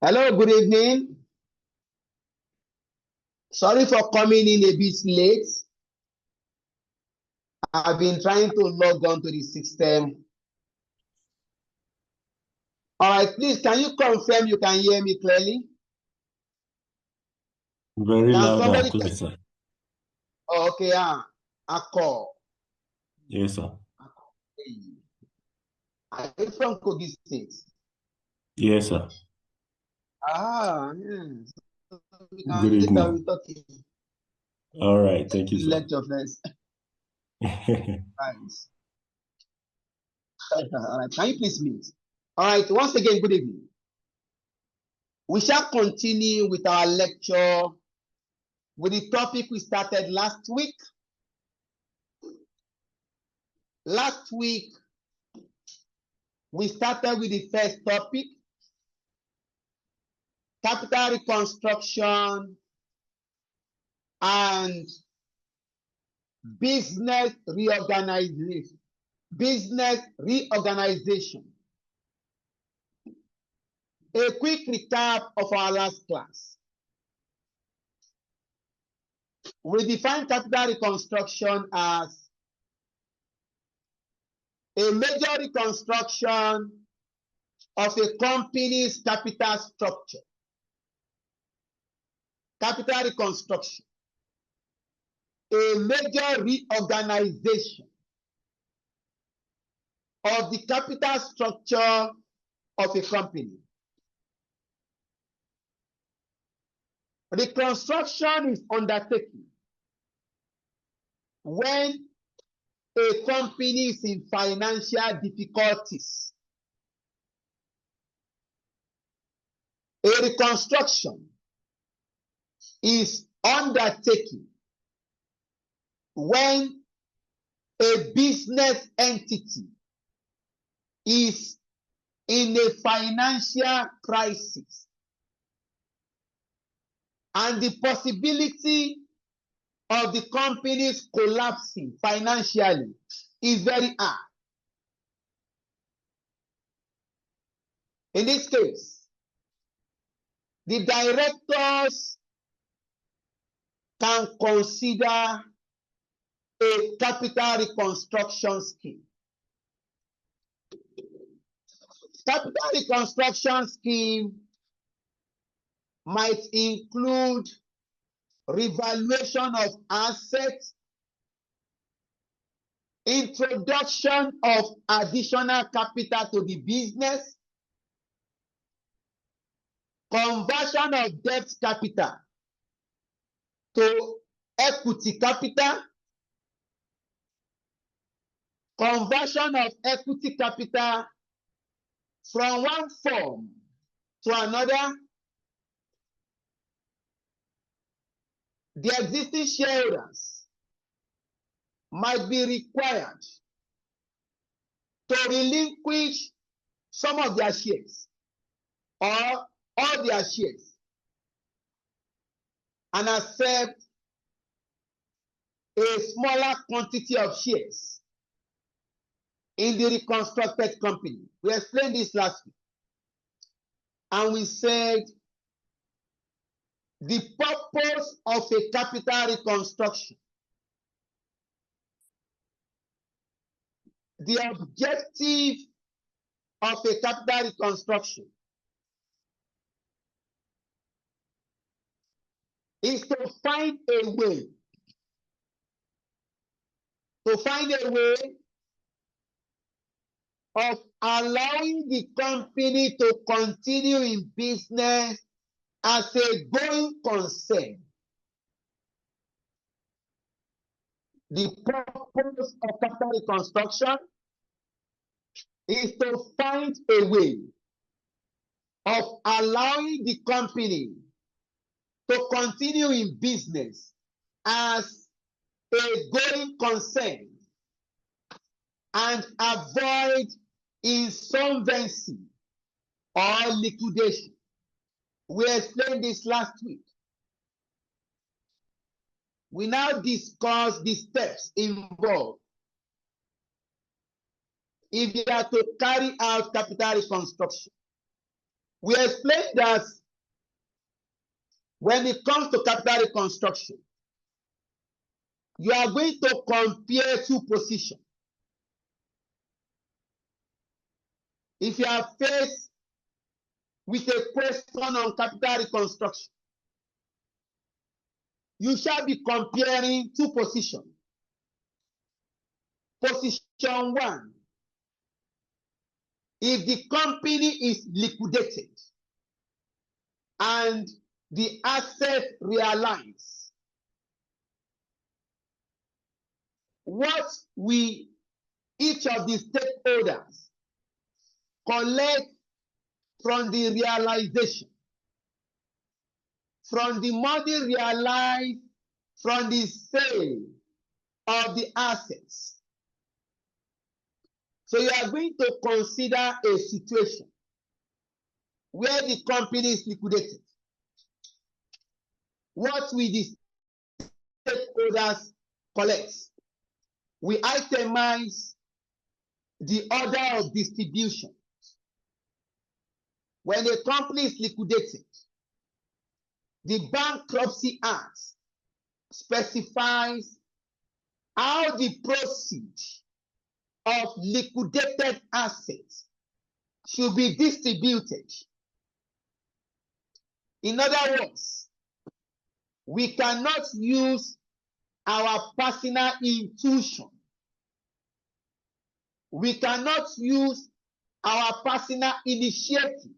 Hello, good evening. Sorry for coming in a bit late. I've been trying to log on to the system. All right, please, can you confirm you can hear me clearly? Very Can loud somebody and clear, sir. Oh, okay, I call. Yes, sir. I'm from Kogi State. Yes, sir. Yes. Good Later evening. we talk All right, thank you, in sir. lecture first. Thanks. All right, can you please mute? All right, once again, good evening. We shall continue with our lecture with the topic we started last week. Last week, we started with the first topic, capital reconstruction and business reorganization. Business reorganization. A quick recap of our last class. We define capital reconstruction as a major reconstruction of a company's capital structure. Capital reconstruction. A major reorganization of the capital structure of a company. Reconstruction is undertaken when a company is in financial difficulties. A reconstruction is undertaken when a business entity is in a financial crisis and the possibility of the company's collapsing financially is very high. In this case, the directors can consider a capital reconstruction scheme. Capital reconstruction scheme might include revaluation of assets, introduction of additional capital to the business, conversion of debt capital to equity capital, conversion of equity capital from one form to another. The existing shareholders might be required to relinquish some of their shares or all their shares and accept a smaller quantity of shares in the reconstructed company. We explained this last week. And we said the purpose of a capital reconstruction, the objective of a capital reconstruction is to find a way of allowing the company to continue in business as a going concern. The purpose of capital reconstruction is to find a way of allowing the company to continue in business as a going concern and avoid insolvency or liquidation. We explained this last week. We now discuss the steps involved if you are to carry out capital reconstruction. We explained that when it comes to capital reconstruction, you are going to compare two positions. If you are faced with a question on capital reconstruction, you shall be comparing two positions. Position one, if the company is liquidated and the asset realized, what will each of the stakeholders collect from the realization, from the money realized from the sale of the assets? So you are going to consider a situation where the company is liquidated. What will the stakeholders collect? We itemize the order of distribution. When a company is liquidated, the Bankruptcy Act specifies how the proceeds of liquidated assets should be distributed. In other words, we cannot use our personal intuition. We cannot use our personal initiative.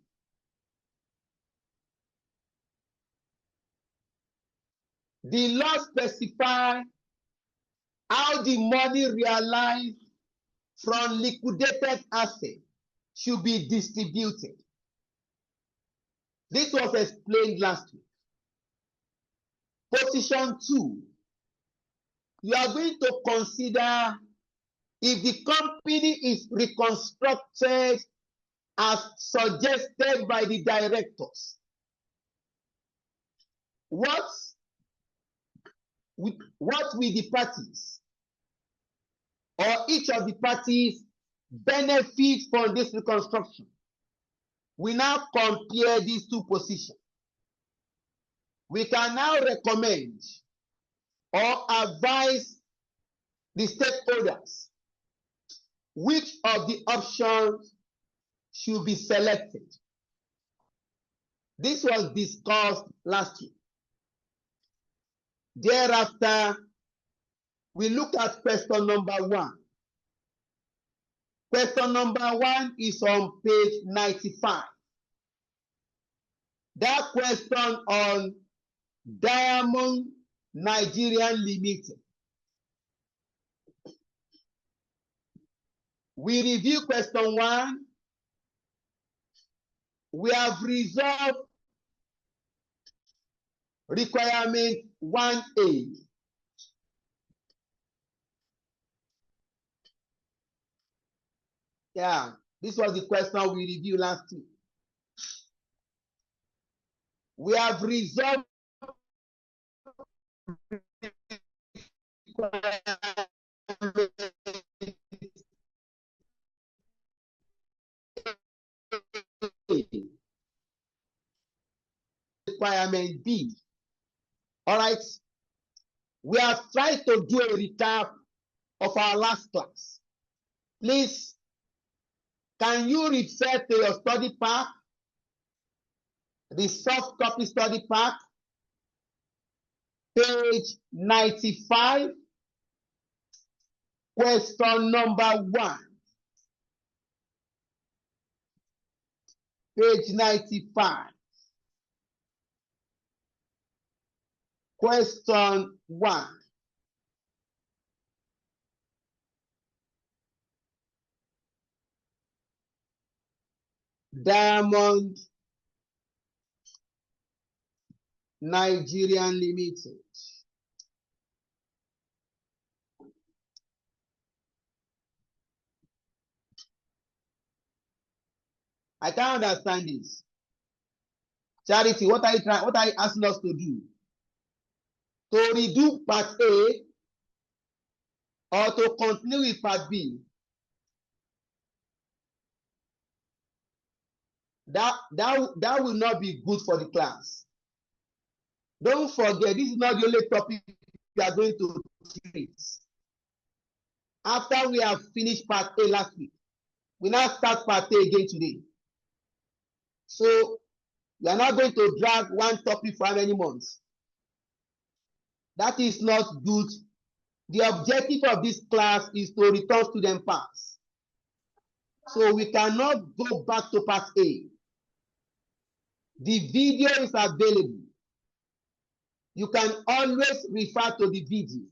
The law specifies how the money realized from liquidated assets should be distributed. This was explained last week. Position two, you are going to consider if the company is reconstructed as suggested by the directors. What will the parties or each of the parties benefit from this reconstruction? We now compare these two positions. We can now recommend or advise the stakeholders which of the options should be selected. This was discussed last week. Thereafter, we look at question number one. Question number one is on page 95. That question on Diamond Nigerian Limited. We review question one. We have resolved requirement 1A. Yeah, this was the question we reviewed last week. We have resolved requirement B. All right. We have tried to do a recap of our last class. Please, can you refer to your study pack, the soft copy study pack, page 95, question number 1. Page 95. Question 1. Diamond Nigerian Limited. I can't understand this. Charity, what are you asking us to do? To redo part A or to continue with part B? That will not be good for the class. Don't forget, this is not the only topic we are going to treat. After we have finished part A last week, we now start part A again today. So we are not going to drag one topic for how many months. That is not good. The objective of this class is to return student pass. So we cannot go back to part A. The video is available. You can always refer to the video.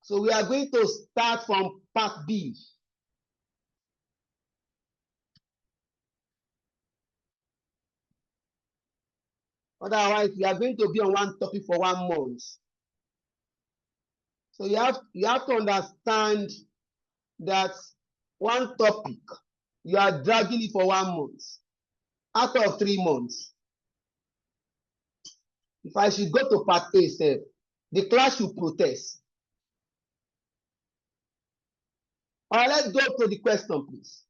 So we are going to start from part B. Otherwise, we are going to be on one topic for 1 month. So you have to understand that one topic, you are dragging it for 1 month out of 3 months. If I should go to part A, sir, the class should protest. All right, let's go to the question, please.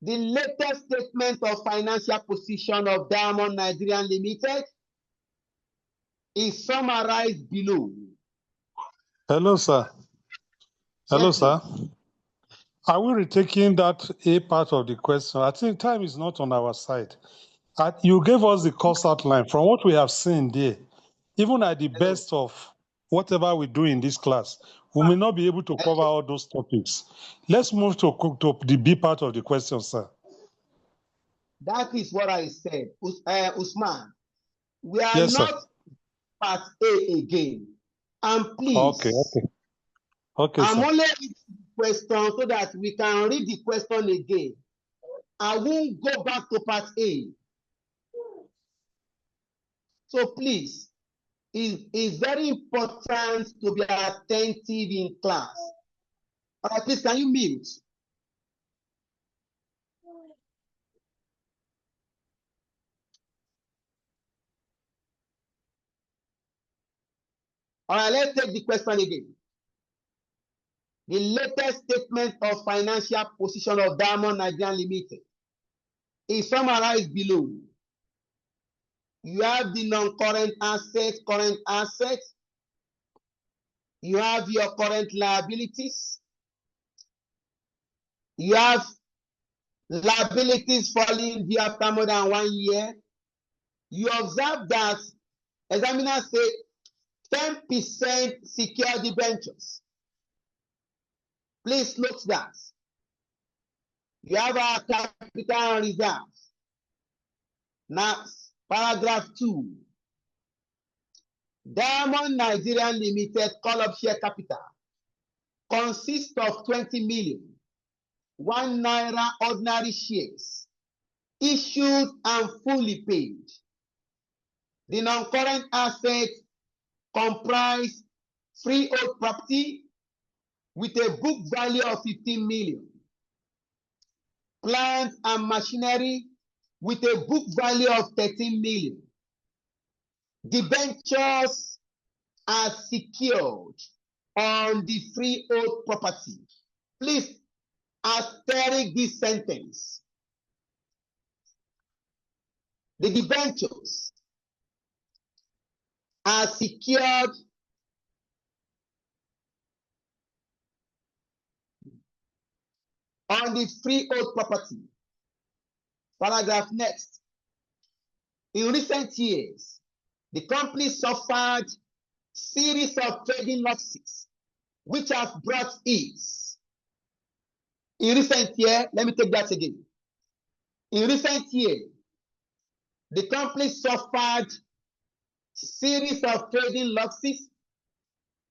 The latest statement of financial position of Diamond Nigeria Limited is summarized below. Hello, sir. Hello, Yes, sir. Are we retaking that A part of the question? I think time is not on our side. You gave us the course outline. From what we have seen there, even at the best of whatever we do in this class, we may not be able to cover all those topics. Let's move to the B part of the question, sir. That is what I said. Usman, we are Yes, not sir. part A again. And please, Okay, I'm sir. only reading the question so that we can read the question again. I won't go back to part A. So please, it's very important to be attentive in class. All right, please, can you mute? All right, let's take the question again. The latest statement of financial position of Diamond Nigeria Limited is summarized below. You have the non-current assets, current assets. You have your current liabilities. You have liabilities falling due after more than 1 year. You observe that examiners say 10% secure debentures. Please note that. You have our capital reserves. Now, paragraph 2. Diamond Nigeria Limited call-up share capital consists of 20 million, 1 naira ordinary shares, issued and fully paid. The non-current assets comprise freehold property with a book value of 15 million, plant and machinery with a book value of 13 million. Debentures are secured on the freehold property. Please asterisk this sentence. The debentures are secured on the freehold property. Paragraph next. In recent years, the company suffered series of trading losses, which have brought it. In recent year, let me take that again. In recent year, the company suffered series of trading losses,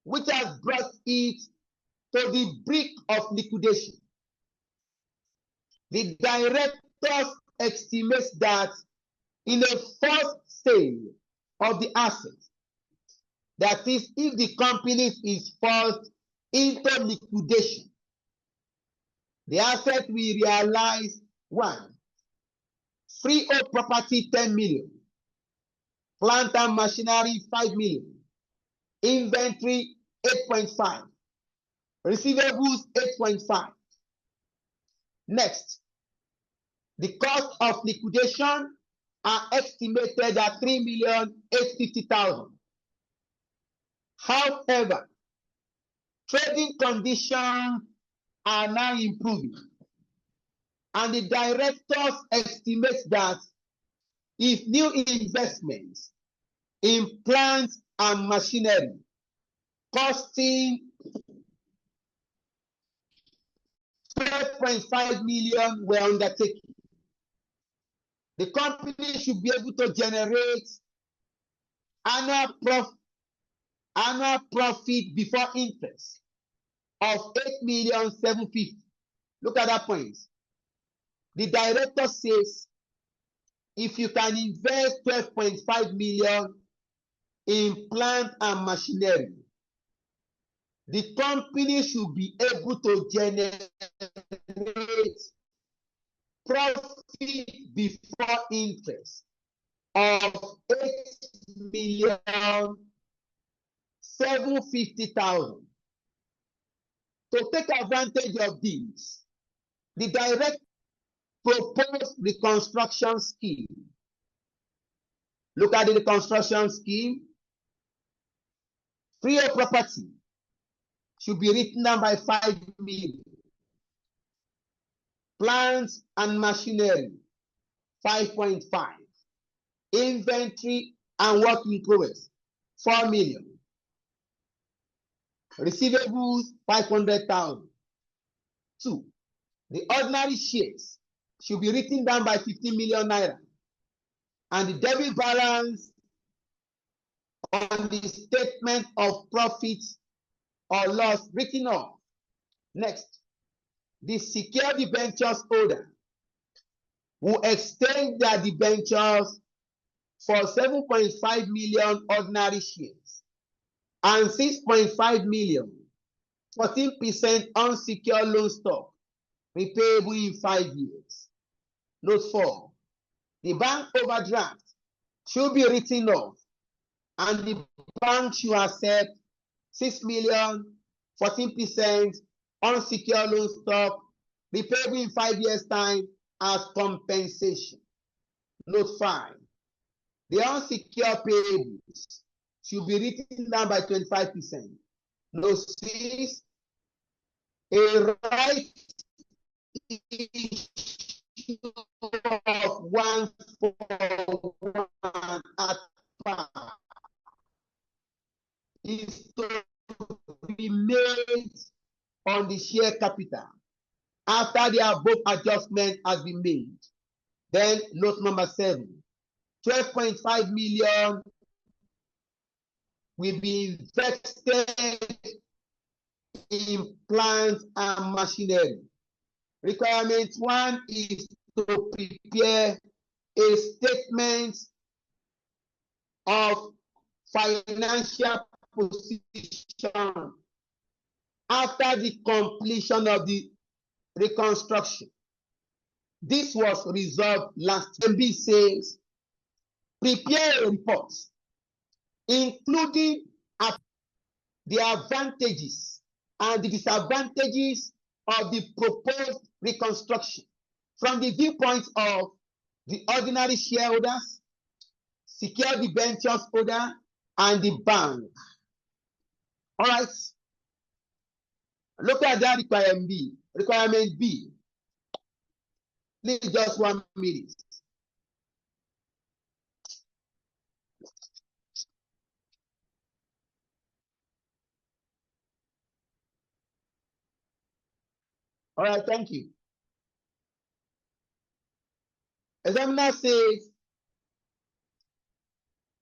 which has brought it to the brink of liquidation. The directors estimate that in the first sale of the asset, that is, if the company is forced into liquidation, the asset will realize 1, freehold property 10 million, Plant and machinery, 5 million. Inventory, 8.5. Receivables, 8.5. Next, the cost of liquidation are estimated at 3,850,000. However, trading conditions are now improving, and the directors estimate that if new investments in plants and machinery costing 12.5 million were undertaken, the company should be able to generate annual profit before interest of 8,750,000. Look at that point. The director says if you can invest 12.5 million in plant and machinery, the company should be able to generate profit before interest of 8,750,000. To take advantage of this, the direct proposed reconstruction scheme. Look at the reconstruction scheme. Free of property should be written down by 5 million. Plants and machinery, 5.5. Inventory and work in progress, 4 million. Receivables, 500,000. 2. The ordinary shares should be written down by 15 million naira. And the debit balance on the statement of profits or loss written off. Next, the secured debentures holder will exchange their debentures for 7.5 million ordinary shares and 6.5 million, 14% unsecured loan stock, repayable in 5 years. Note 4. The bank overdraft should be written off, and the bank should accept 6 million, 14% unsecured loan stock, repayable in 5 years' time as compensation. Note 5. The unsecured payables should be written down by 25%. Note 6. A right of 1/4 at par is to be made on the share capital after the above adjustment has been made. Then note number 7. 12.5 million will be invested in plants and machinery. Requirement 1 is to prepare a statement of financial position after the completion of the reconstruction. This was resolved last. MB says, prepare a report including the advantages and the disadvantages of the proposed reconstruction from the viewpoint of the ordinary shareholders, secured debentures holder, and the bank. All right. Look at that requirement B. Requirement B. Please, just 1 minute. All right, thank you. Examiner says,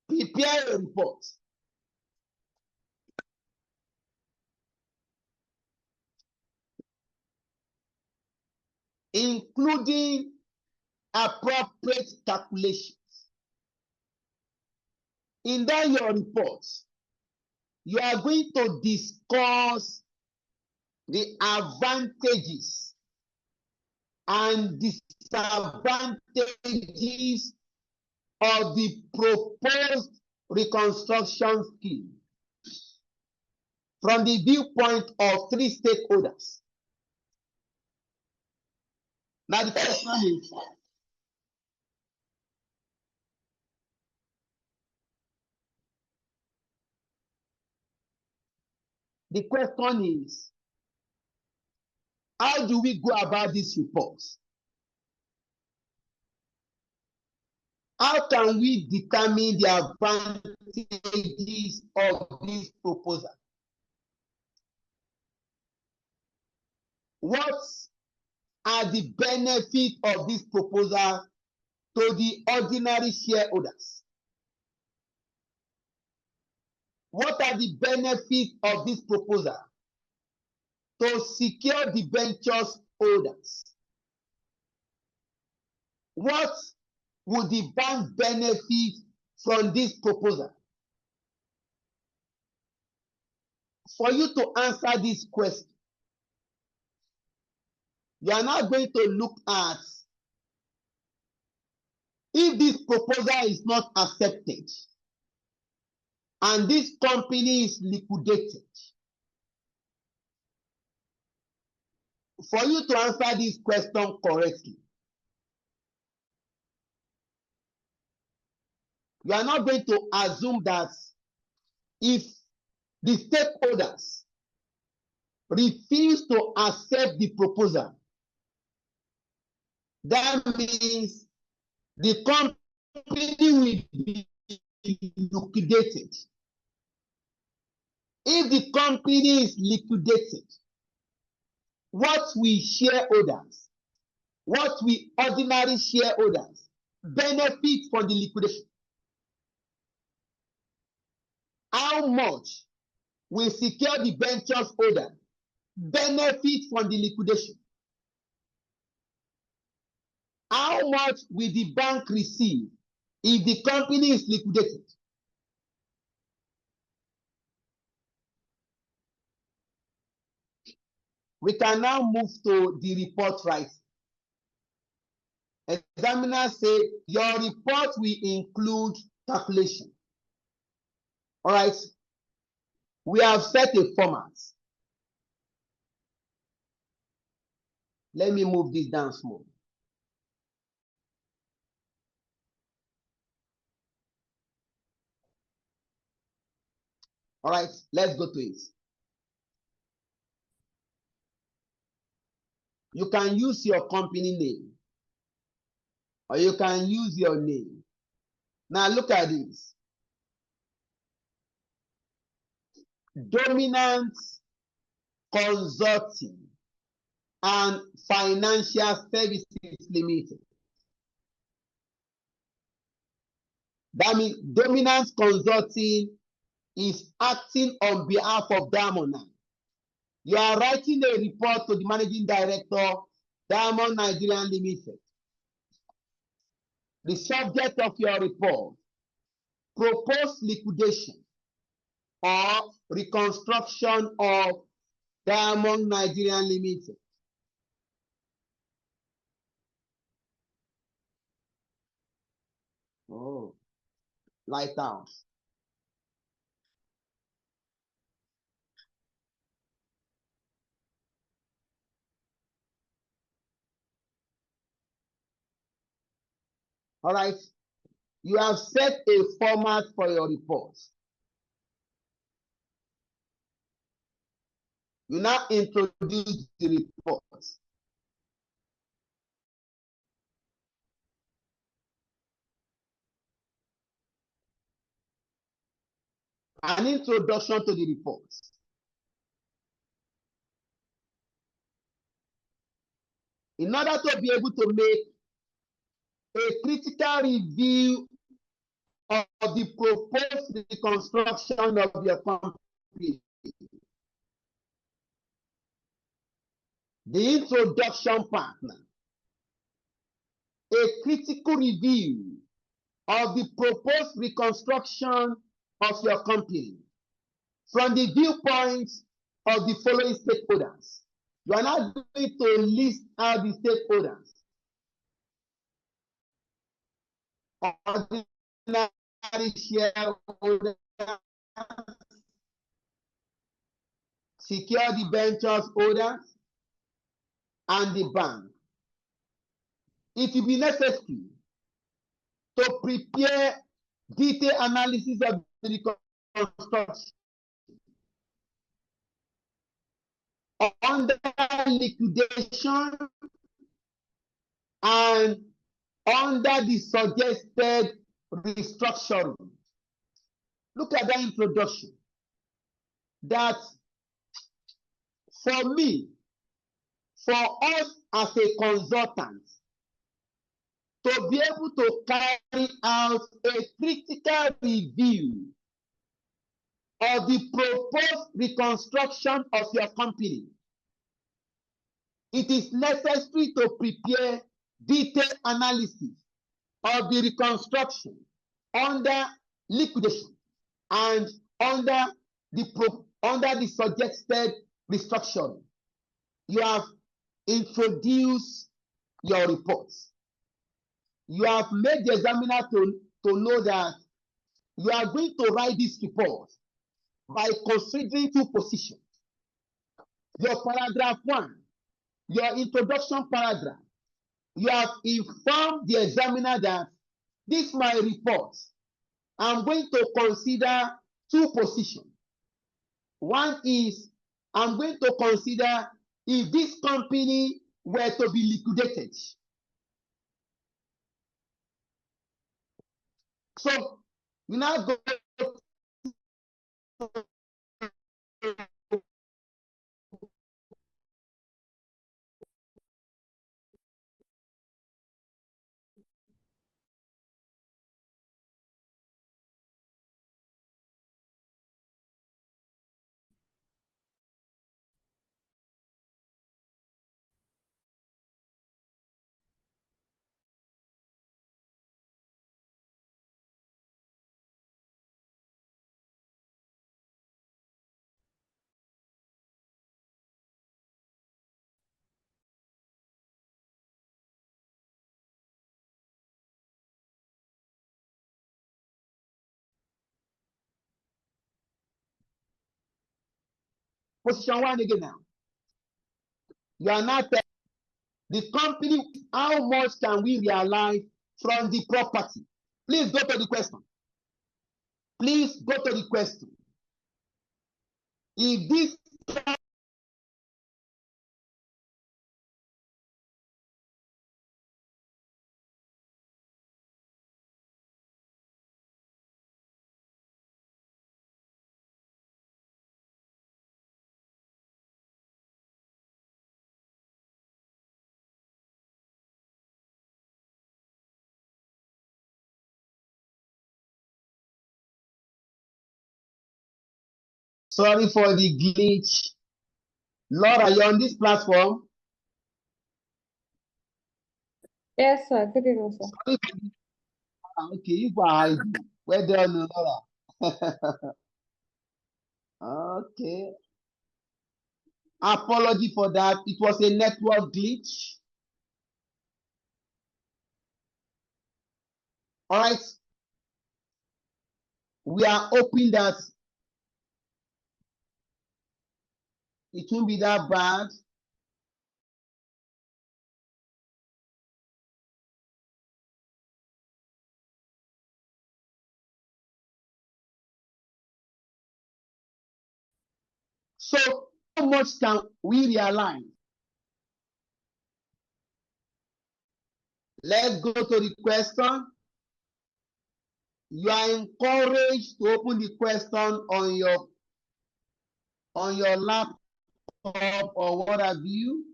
prepare a report including appropriate calculations. In that your report, you are going to discuss the advantages and disadvantages of the proposed reconstruction scheme from the viewpoint of three stakeholders. Now the question is, how do we go about these reports? How can we determine the advantages of this proposal? What are the benefits of this proposal to the ordinary shareholders? What are the benefits of this proposal to secure the ventures holders? What would the bank benefit from this proposal? For you to answer this question, you are now going to look at if this proposal is not accepted and this company is liquidated. For you to answer this question correctly, you are not going to assume that if the stakeholders refuse to accept the proposal, that means the company will be liquidated. If the company is liquidated, what we shareholders, what we ordinary shareholders benefit from the liquidation? How much will secure the ventures holder benefit from the liquidation? How much will the bank receive if the company is liquidated? We can now move to the report writing. Examiner said your report will include calculation. All right. We have set a format. Let me move this down small. All right, let's go to it. You can use your company name or you can use your name. Now look at this. Dominant Consulting and Financial Services Limited. That means Dominant Consulting is acting on behalf of Diamond 9. You are writing a report to the managing director, Diamond Nigeria Limited. The subject of your report, proposed liquidation or reconstruction of Diamond Nigeria Limited. Oh, Lighthouse. All right. You have set a format for your report. You now introduce the report. An introduction to the report. In order to be able to make a critical review of the proposed reconstruction of your company, the introduction partner, a critical review of the proposed reconstruction of your company from the viewpoint of the following stakeholders. You are not going to list out the stakeholders. shareholders, secure debentures holders, and the bank. It will be necessary to prepare detailed analysis of the reconstruction under liquidation and under the suggested restructuring. Look at that introduction. That for me, for us as a consultant, to be able to carry out a critical review of the proposed reconstruction of your company, it is necessary to prepare detailed analysis of the reconstruction under liquidation and under the suggested restructuring. You have introduced your reports. You have made the examiner to know that you are going to write this report by considering two positions. Your paragraph 1, your introduction paragraph, you have informed the examiner that this is my report. I'm going to consider two positions. One is I'm going to consider if this company were to be liquidated. So you now go position 1 again now. You are now telling the company how much can we realize from the property. Please go to the question. Please go to the question. If this sorry for the glitch. Lord, are you on this platform? Yes, sir. Good evening, sir. Sorry for the, okay, you are hiding. Well done, Laura. Okay. Apology for that. It was a network glitch. All right. We are hoping that it won't be that bad. So, how much can we realize? Let's go to the question. You are encouraged to open the question on your laptop or what have you.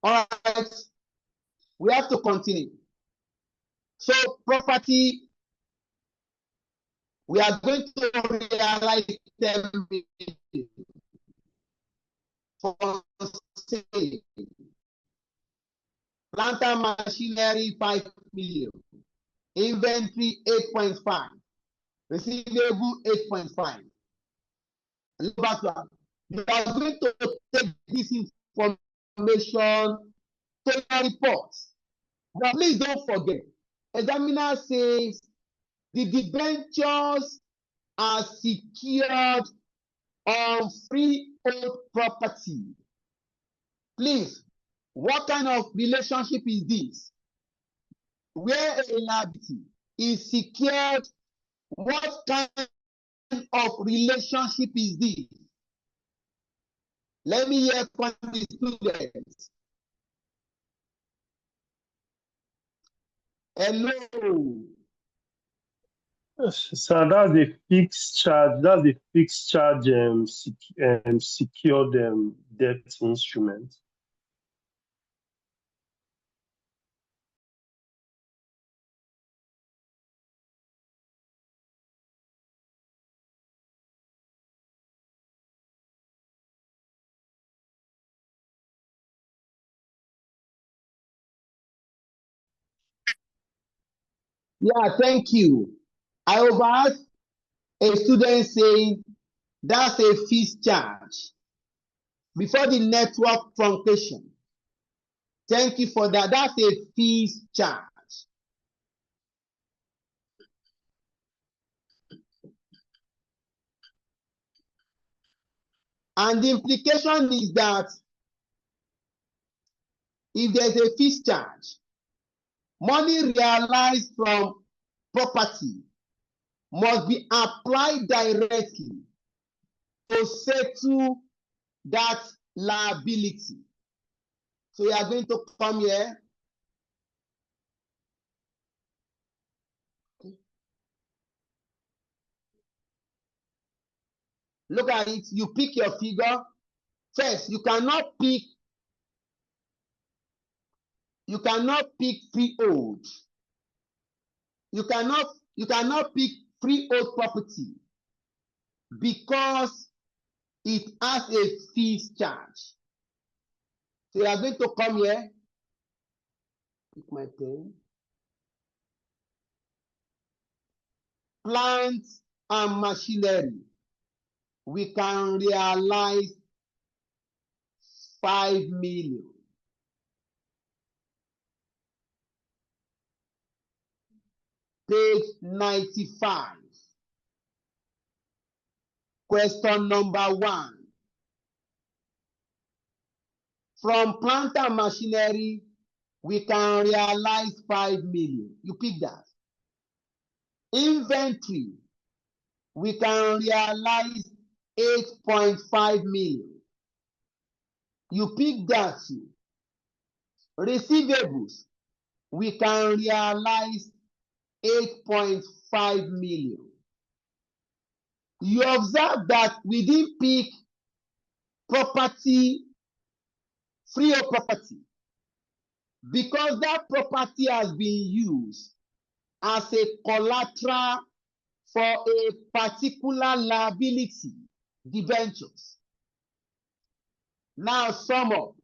All right, we have to continue. So property, we are going to realize 10 million for sale. Plant and machinery 5 million. Inventory 8.5. Receivable 8.5. You are going to take this information information to your report. But please don't forget, examiner says the debentures are secured on freehold property. Please, what kind of relationship is this? Where a liability is secured, what kind of relationship is this? Let me hear from the students. Hello. So that's the fixed charge. That's the fixed charge secured debt instrument. Yeah, thank you. I overheard a student saying that's a fees charge before the network truncation. Thank you for that. That's a fees charge. And the implication is that if there's a fees charge, money realized from property must be applied directly to settle that liability. So you are going to come here. Look at it. You pick your figure. First, you cannot pick freehold. You cannot pick freehold property because it has a fees charge. So you are going to come here. Pick my pen. Plant and machinery. We can realize 5 million. Page 95. Question number 1. From plant and machinery, we can realize 5 million. You pick that. Inventory, we can realize 8.5 million. You pick that too. Receivables, we can realize 8.5 million. You observe that we didn't pick property, freehold property, because that property has been used as a collateral for a particular liability, debentures. Now sum up.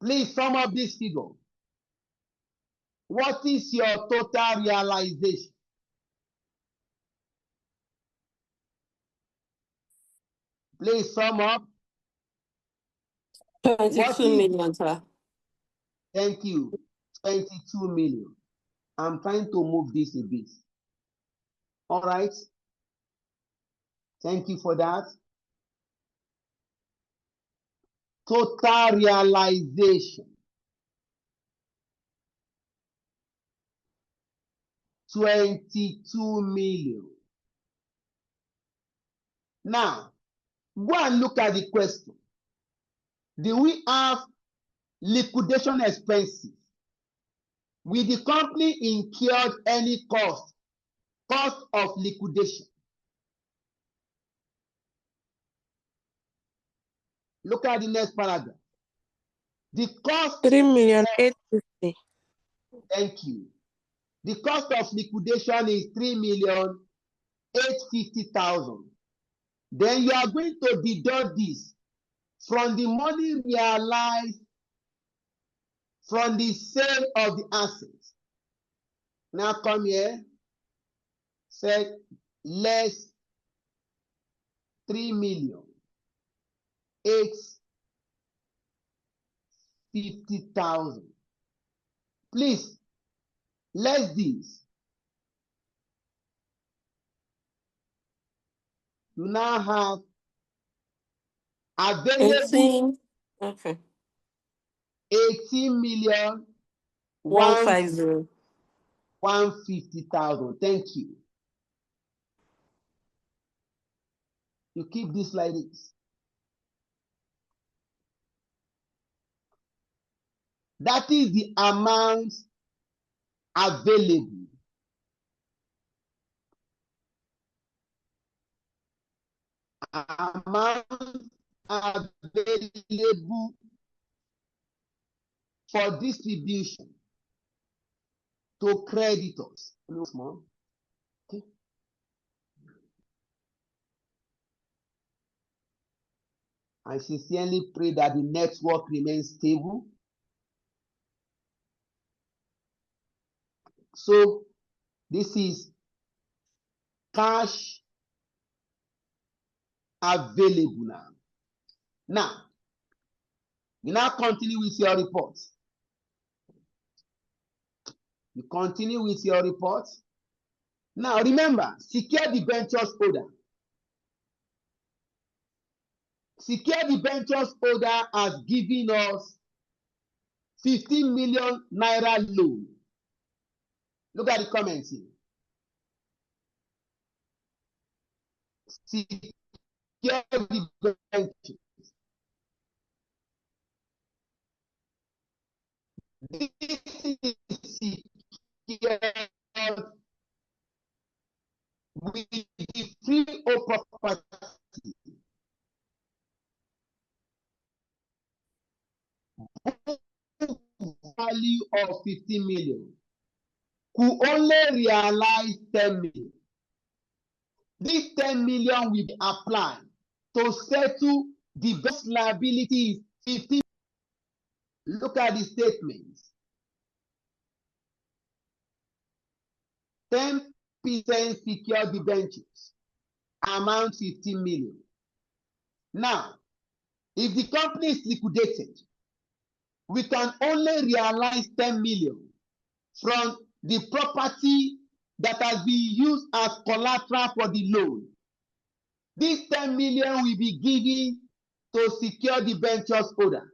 Please sum up this figure. What is your total realization? Please sum up. 22 million, sir. Thank you. 22 million. I'm trying to move this a bit. All right. Thank you for that. Total realization. 22 million. Now, go and look at the question. Do we have liquidation expenses? Will the company incur any cost of liquidation? Look at the next paragraph. The cost 3,850,000. Thank you. The cost of liquidation is 3,850,000. Then you are going to deduct this from the money realized from the sale of the assets. Now come here. Say less 3,850,000. 50,000. Please, less this. You now have available 18 million 150. 150,000. Thank you. You keep this like this. That is the amount available. Amount available for distribution to creditors. Okay. I sincerely pray that the network remains stable. So this is cash available now. Now, you now continue with your report. You continue with your report. Now remember, secure debentures holder. Secure debentures holder has given us 15 million naira loan. Look at the comments here. Secure debentures. This is secure with the free of property. Value of 15 million could only realize 10 million. This 10 million will be applied to settle the best liabilities 15. Look at the statements. 10% secured debentures, amount 15 million. Now, if the company is liquidated, we can only realize 10 million from the property that has been used as collateral for the loan. This 10 million will be given to secure debentures holder.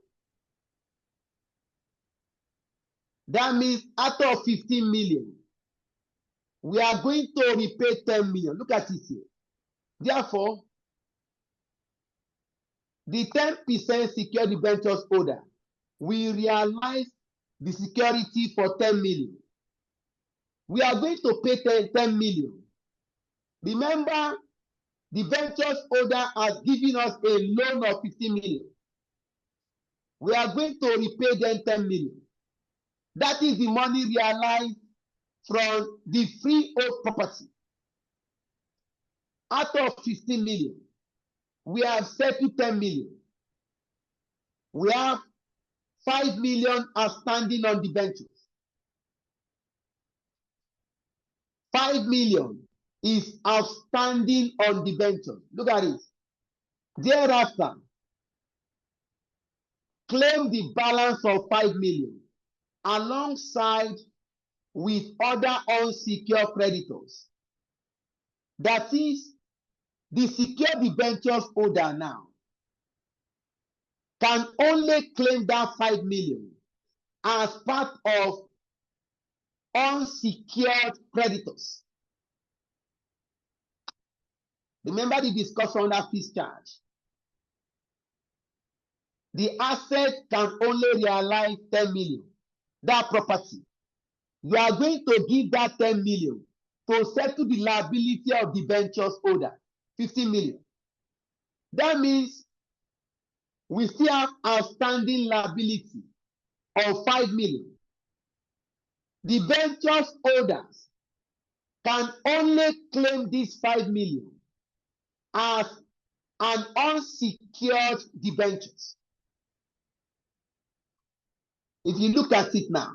That means out of 15 million, we are going to repay 10 million. Look at it here. Therefore, the 10% secure debentures holder will realize the security for 10 million. We are going to pay 10 million. Remember, the ventures holder has given us a loan of 15 million. We are going to repay them 10 million. That is the money realized from the freehold property. Out of 15 million, we have settled 10 million. We have 5 million outstanding on the ventures. 5 million is outstanding on the ventures. Look at it. Thereafter, claim the balance of 5 million alongside with other unsecured creditors. That is, the secured debentures holder now can only claim that 5 million as part of unsecured creditors. Remember the discussion on that fixed charge. The asset can only realize 10 million, that property. You are going to give that 10 million to settle the liability of the ventures holder, 15 million. That means we still have outstanding liability of 5 million. The ventures holders can only claim this 5 million as an unsecured debentures. If you look at it now,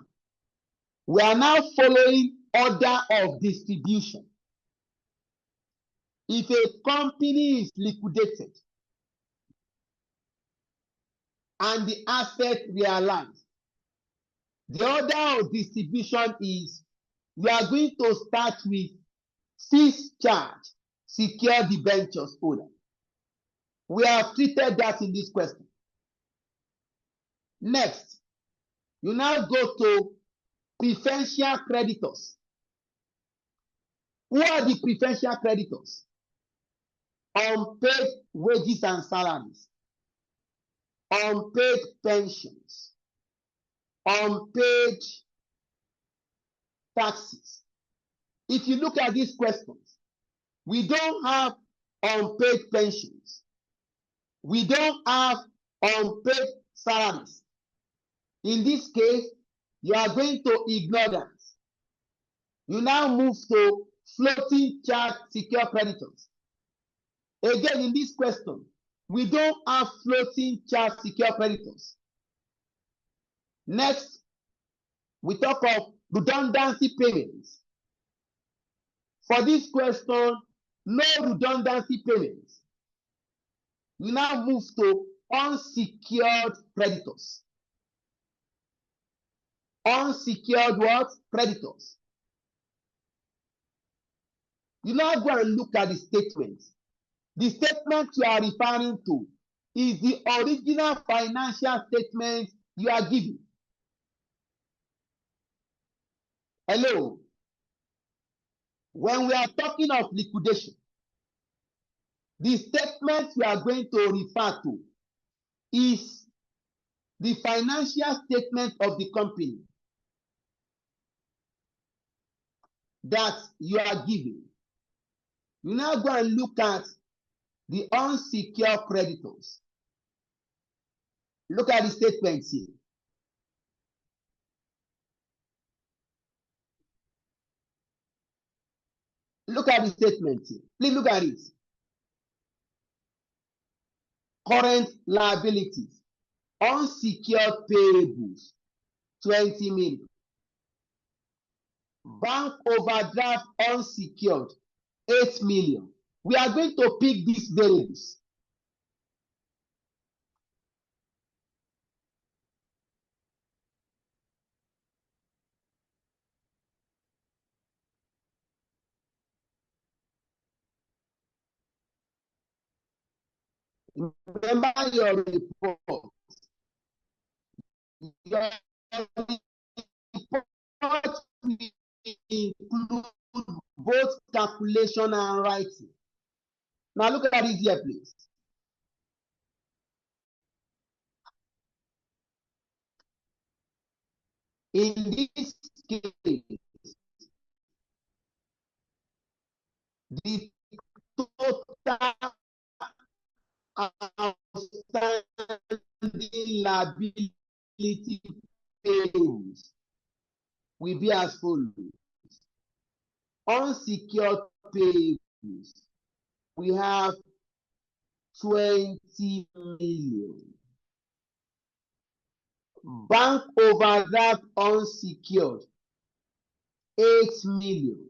we are now following order of distribution. If a company is liquidated and the asset realized. The order of distribution is we are going to start with fixed charge, secure debentures owner. We have treated that in this question. Next, you now go to preferential creditors. Who are the preferential creditors? Unpaid wages and salaries, unpaid pensions, unpaid taxes. If you look at these questions, we don't have unpaid pensions. We don't have unpaid salaries. In this case, you are going to ignore that. You now move to floating charge secure creditors. Again, in this question, we don't have floating charge secure creditors. Next, we talk of redundancy payments. For this question, no redundancy payments. We now move to unsecured creditors. Unsecured what? Creditors. You now go and look at the statements. The statement you are referring to is the original financial statement you are giving. Hello. When we are talking of liquidation, the statement we are going to refer to is the financial statement of the company that you are giving. You now go and look at the unsecured creditors. Look at the statements here. Look at the statement here. Please look at it. Current liabilities, unsecured payables, 20 million. Bank overdraft unsecured, 8 million. We are going to pick these variables. Remember your report. Your report will include both calculation and writing. Now look at it here, please. In this case, the total outstanding liability payments will be as follows. Unsecured payables, we have 20 million. Bank overdraft unsecured, 8 million.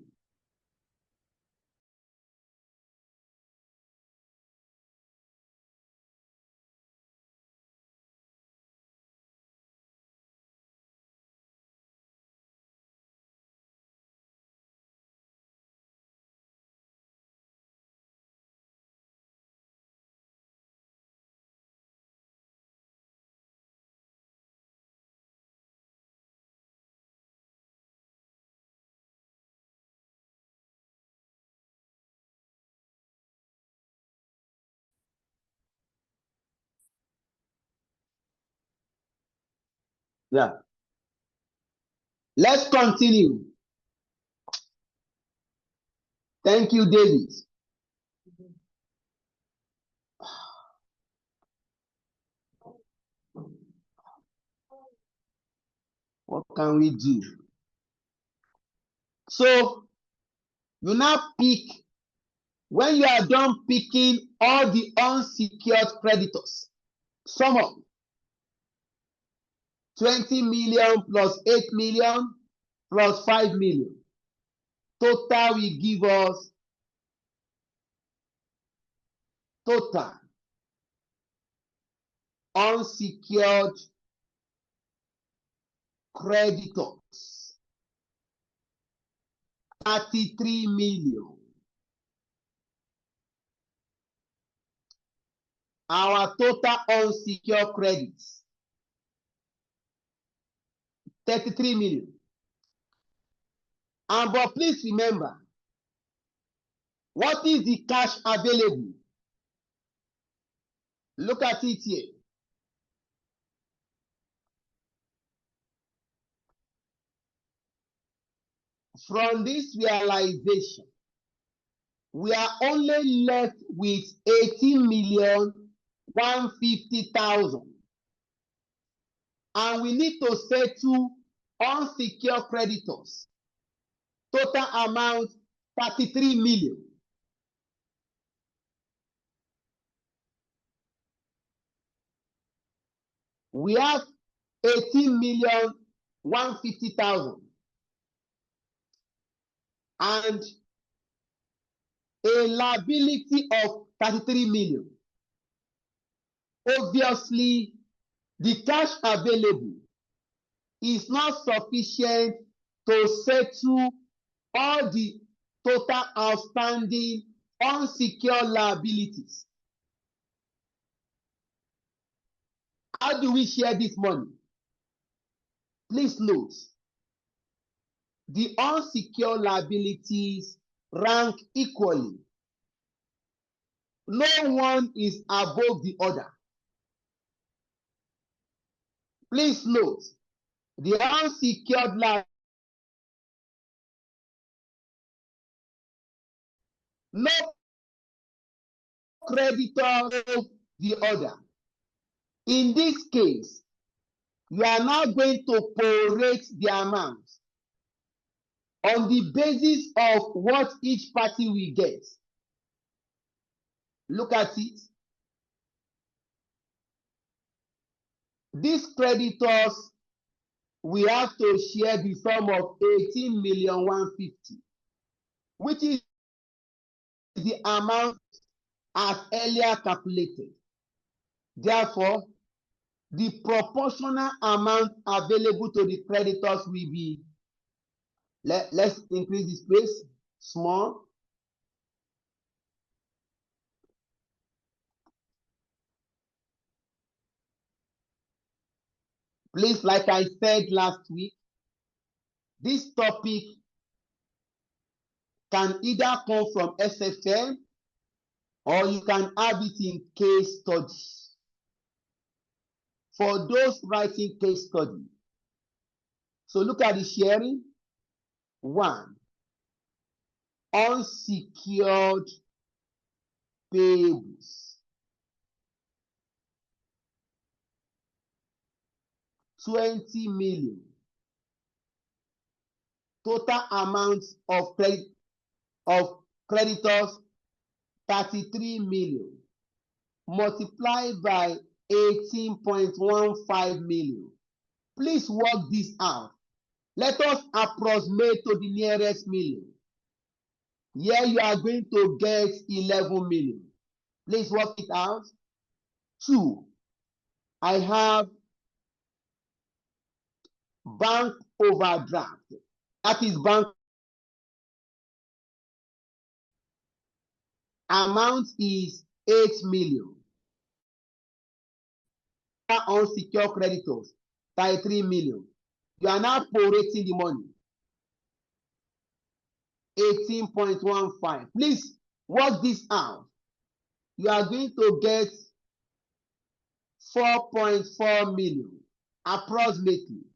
Yeah. Let's continue. Thank you, David. What can we do? So, you now pick, when you are done picking all the unsecured creditors, sum up 20 million plus 8 million plus 5 million. Total will give us total unsecured creditors, 33 million. Our total unsecured credits, 33 million. And but please remember, what is the cash available? Look at it here. From this realization, we are only left with 18,150,000. And we need to settle unsecured creditors. Total amount 33 million. We have 18,150,000 and a liability of 33 million. Obviously, the cash available is not sufficient to settle all the total outstanding unsecured liabilities. How do we share this money? Please note, the unsecured liabilities rank equally. No one is above the other. Please note, the unsecured liability, no creditor of the other. In this case, you are now going to prorate the amount on the basis of what each party will get. Look at it. These creditors, we have to share the sum of 18,150,000, which is the amount as earlier calculated. Therefore, the proportional amount available to the creditors will be, let's increase the space, small. Please, like I said last week, this topic can either come from SFM or you can have it in case studies. For those writing case study, so look at the sharing. 1, unsecured payables, 20 million. Total amount of creditors 33 million multiplied by 18.15 million. Please work this out. Let us approximate to the nearest million. Here you are going to get 11 million. Please work it out. 2, I have bank overdraft. That is bank amount is 8 million. Unsecured creditors 33 million. You are now prorating the money. 18.15. Please work this out. You are going to get 4.4 million approximately.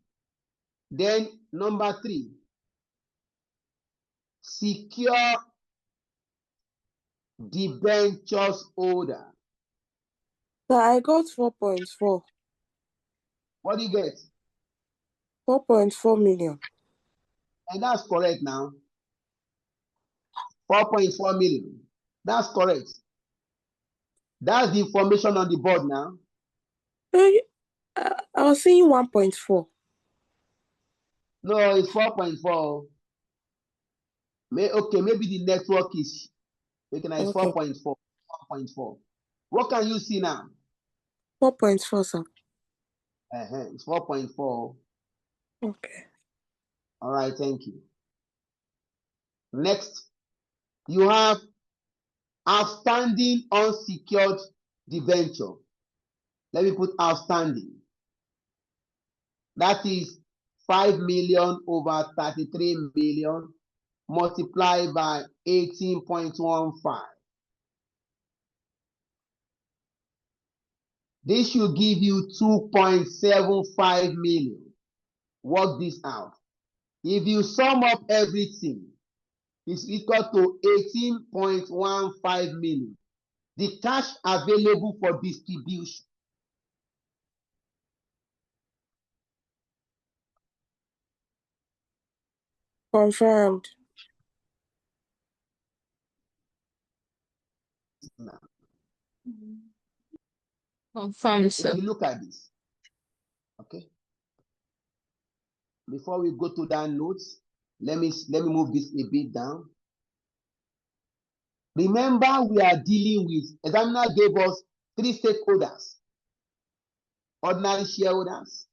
Then number 3, secure debentures holder. So I got 4.4. What do you get? 4.4 million. And that's correct now. 4.4 million. That's correct. That's the information on the board now. I was seeing 1.4. No, it's 4.4. Okay, maybe the network is making it 4.4. 4.4. What can you see now? 4.4, sir. It's 4.4. Okay. All right, thank you. Next, you have outstanding unsecured debenture. Let me put outstanding. That is 5 million over 33 million multiplied by 18.15. This should give you 2.75 million. Work this out. If you sum up everything, it's equal to 18.15 million. The cash available for distribution. Confirmed. Now, Confirmed, sir. if you look at this, okay. Before we go to that notes, let me move this a bit down. Remember, we are dealing with, examiner gave us 3 stakeholders: ordinary shareholders,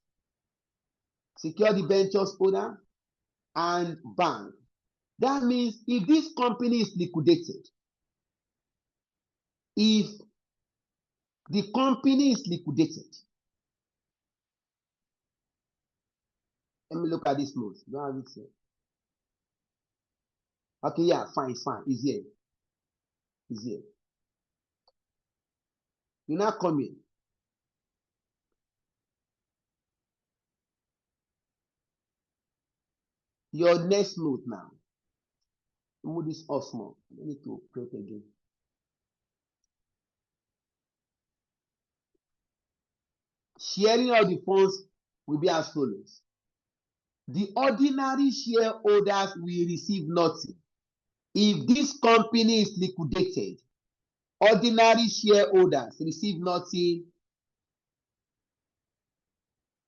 secure debentures holder, and bank. That means if this company is liquidated, if the company is liquidated, let me look at this note. You don't have it here. Okay, yeah, fine, it's fine. It's here. It's here. You now come in. Your next note now. Move this off small. I need to create again. Sharing of the funds will be as follows. The ordinary shareholders will receive nothing. If this company is liquidated, ordinary shareholders receive nothing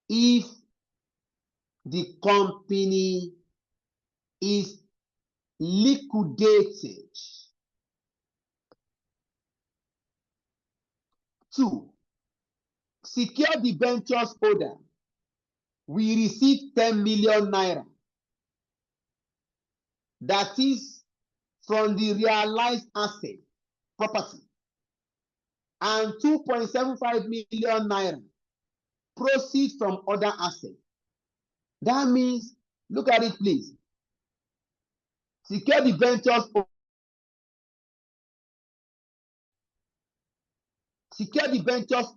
if the company is liquidated. 2, secure debentures holder we receive 10 million naira. That is from the realized asset property, and 2.75 million naira proceeds from other assets. That means, look at it please. Secure debentures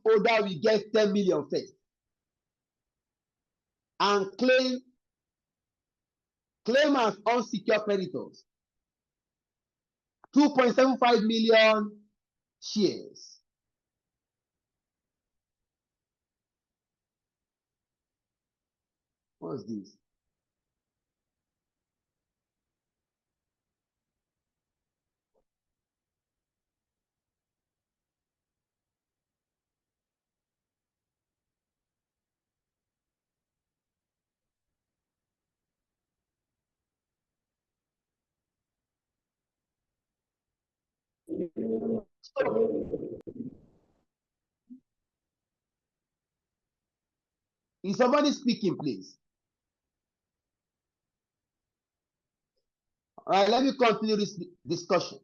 holder will get 10 million first, and claim as unsecured creditors 2.75 million shares. What's this? Is somebody speaking, please? All right, let me continue this discussion.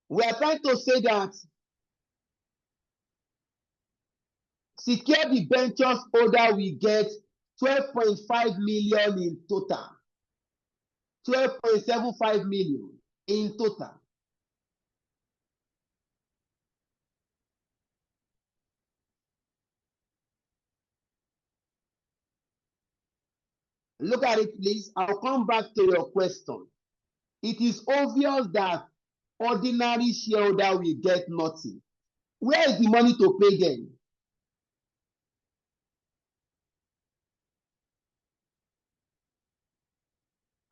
We are trying to say that secure debentures holder will get 12.5 million in total. 12.75 million in total. Look at it, please. I'll come back to your question. It is obvious that ordinary shareholder will get nothing. Where is the money to pay them?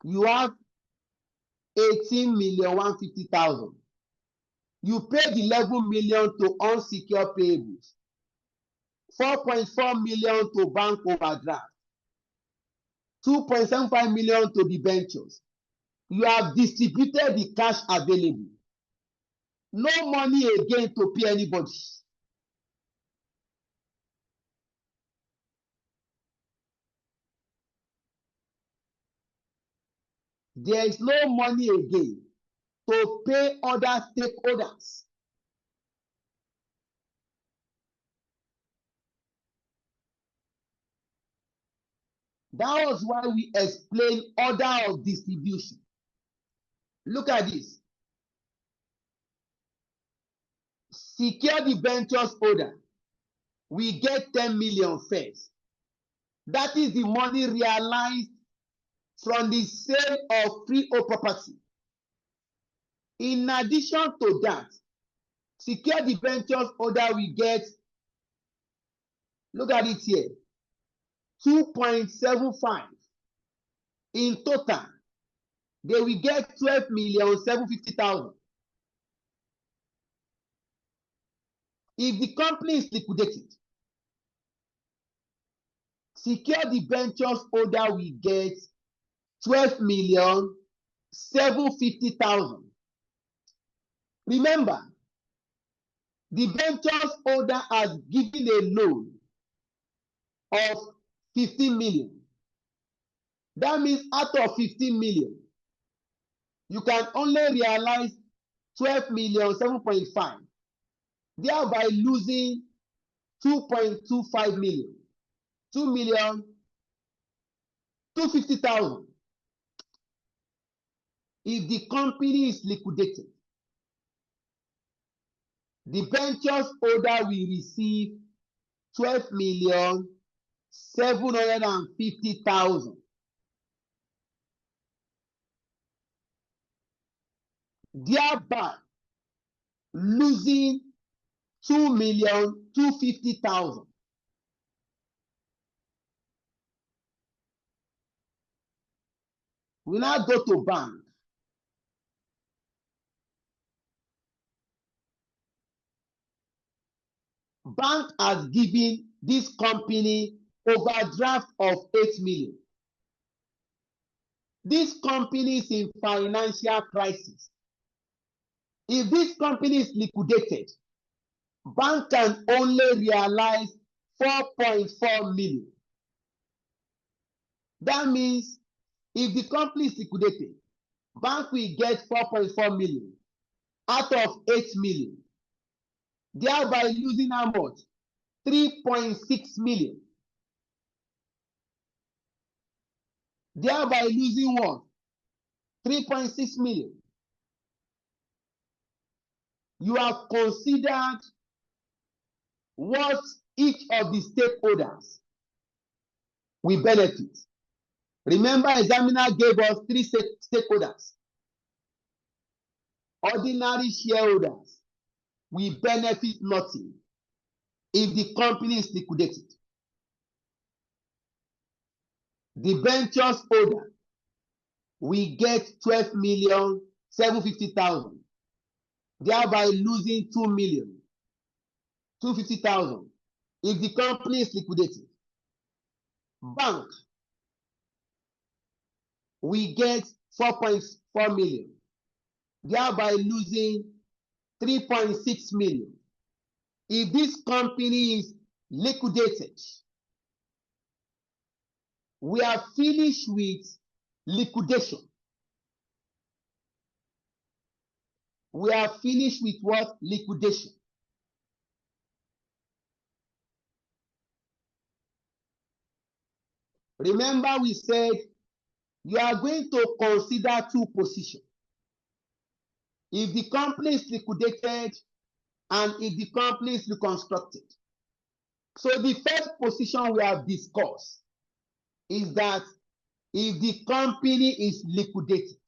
You have 18,150,000. You paid 11 million to unsecured payables, 4.4 million to bank overdraft, 2.75 million to debentures. You have distributed the cash available. No money again to pay anybody. There is no money again to pay other stakeholders. That was why we explain order of distribution. Look at this. Secure the ventures order. We get 10 million first. That is the money realized from the sale of freehold property. In addition to that, secure the ventures order we get, look at it here, 2.75 in total. They will get 12,750,000. If the company is liquidated, secure the ventures order we get 12,750,000. Remember, the ventures order has given a loan of 15 million. That means out of 15 million, you can only realize 12 million, 7.5, thereby losing 2.25 million, 2,250,000. If the company is liquidated, the ventures order will receive 12,750,000. Thereby losing 2,250,000. We now go to bank. Bank has given this company overdraft of 8 million. This company is in financial crisis. If this company is liquidated, bank can only realize 4.4 million. That means if the company is liquidated, bank will get 4.4 million out of 8 million, thereby losing how much? 3.6 million. Thereby losing what? 3.6 million. You have considered what each of the stakeholders will benefit. Remember, examiner gave us 3 stakeholders. Ordinary shareholders will benefit nothing if the company is liquidated. The ventures holder will get 12,750,000, thereby losing 2,250,000 if the company is liquidated. Bank we get 4.4 million, thereby losing 3.6 million. If this company is liquidated, we are finished with liquidation. We are finished with what? Liquidation. Remember, we said you are going to consider 2 positions. If the company is liquidated and if the company is reconstructed. So the first position we have discussed is that if the company is liquidated.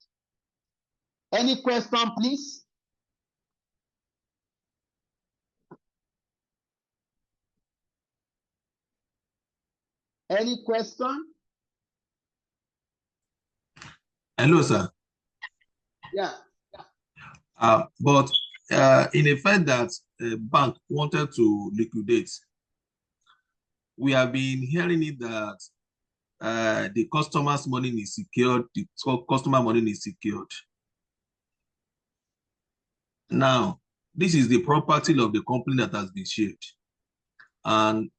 Any question, please? Any question? Hello, sir. Yeah. But in the fact that a bank wanted to liquidate, we have been hearing it that the customer's money is secured, the customer money is secured. Now, this is the property of the company that has been shared. And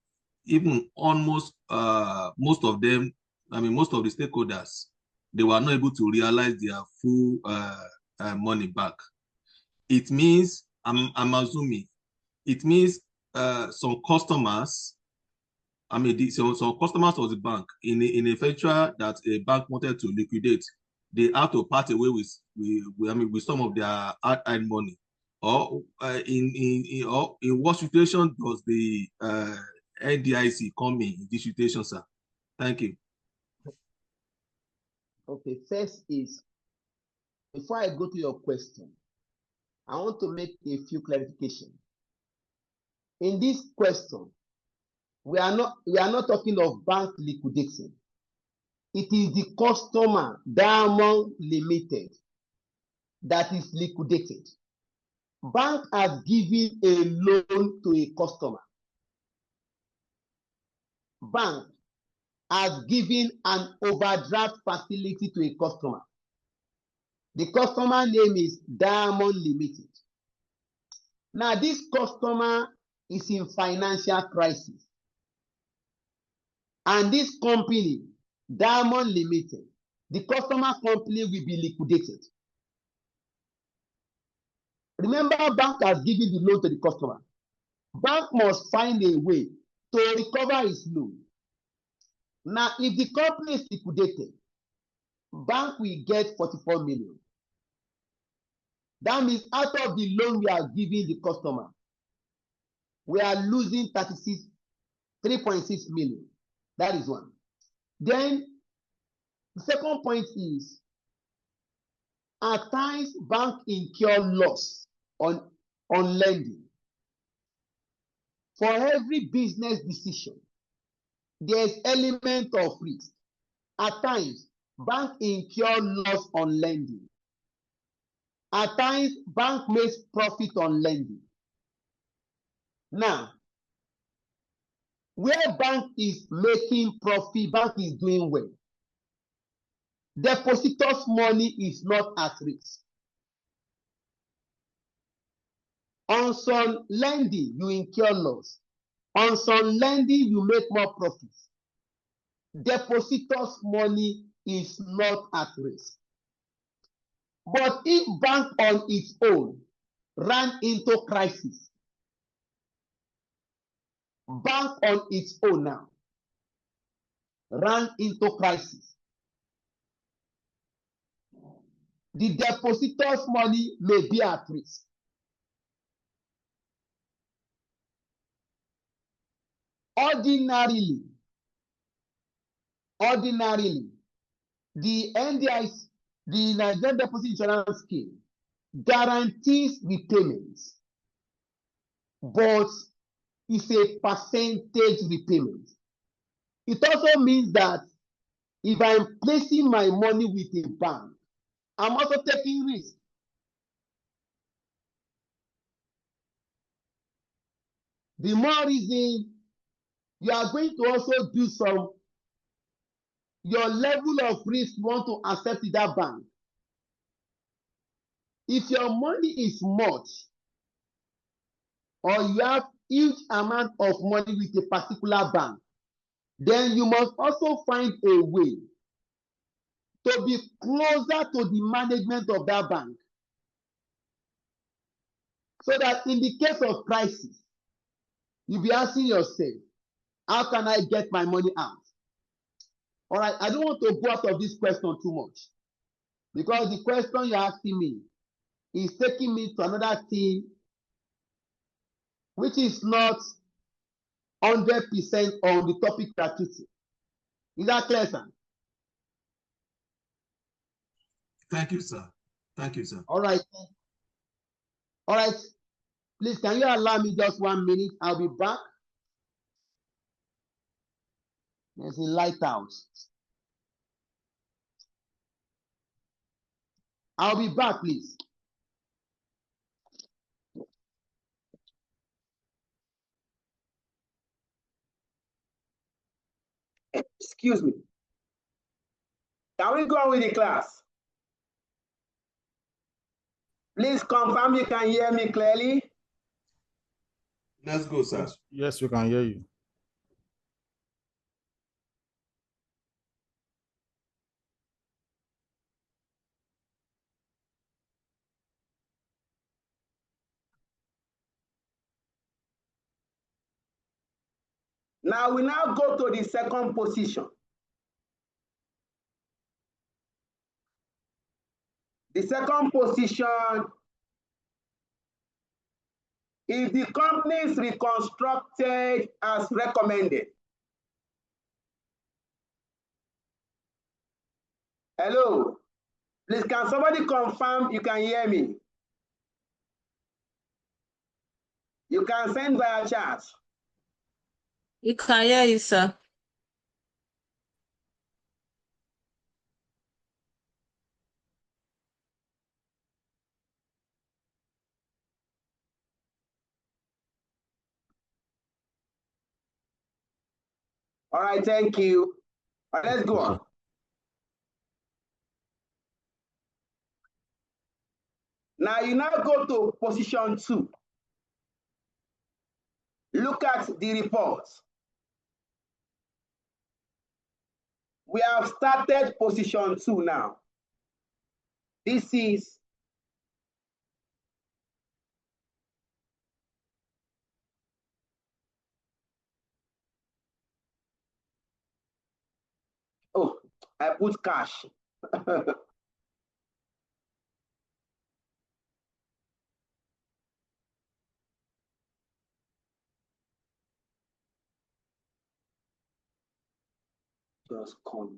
even almost most of them, I mean, most of the stakeholders, they were not able to realize their full money back. It means, I'm assuming, it means some customers, I mean, some customers of the bank, in a venture that a bank wanted to liquidate, they have to part away with some of their hard-earned money. Or in what situation does the NDIC come in this situation, sir? Thank you. Okay, first is, before I go to your question, I want to make a few clarifications. In this question, we are not talking of bank liquidating. It is the customer, Diamond Limited, that is liquidated. Bank has given a loan to a customer. Bank has given an overdraft facility to a customer. The customer name is Diamond Limited. Now, this customer is in financial crisis. And this company, Diamond Limited, the customer company will be liquidated. Remember, bank has given the loan to the customer. Bank must find a way to recover his loan. Now, if the company is liquidated, bank will get 44 million. That means out of the loan we are giving the customer, we are losing 3.6 million. That is one. Then the second point is, at times bank incur loss on lending. For every business decision, there is element of risk. At times, bank incur loss on lending. At times, bank makes profit on lending. Now, where bank is making profit, bank is doing well. Depositors' money is not at risk. On some lending, you incur loss. On some lending, you make more profits. Depositors' money is not at risk. But if bank on its own ran into crisis, bank on its own now ran into crisis, the depositors' money may be at risk. Ordinarily, the NDIC, the Nigerian Deposit Insurance Scheme, guarantees repayments, but it's a percentage repayment. It also means that if I'm placing my money with a bank, I'm also taking risk. The more reason you are going to also do your level of risk you want to accept in that bank. If your money is much, or you have huge amount of money with a particular bank, then you must also find a way to be closer to the management of that bank, so that in the case of crisis, you'll be asking yourself, how can I get my money out? All right, I don't want to go out of this question too much, because the question you're asking me is taking me to another thing which is not 100% on the topic we are teaching. Is that clear, sir? Thank you, sir. Thank you, sir. All right. All right. Please, can you allow me just 1 minute? I'll be back. There's a lighthouse. I'll be back, please. Excuse me. Can we go on with the class? Please confirm you can hear me clearly. Let's go, sir. Yes, we can hear you. Now we now go to the second position. The second position is the companies reconstructed as recommended. Hello, please can somebody confirm you can hear me? You can send via chat. You can hear you, sir. All right, thank you. All right, let's go on. Now you now go to position 2. Look at the report. We have started position 2 now. This is I put cash. Just come.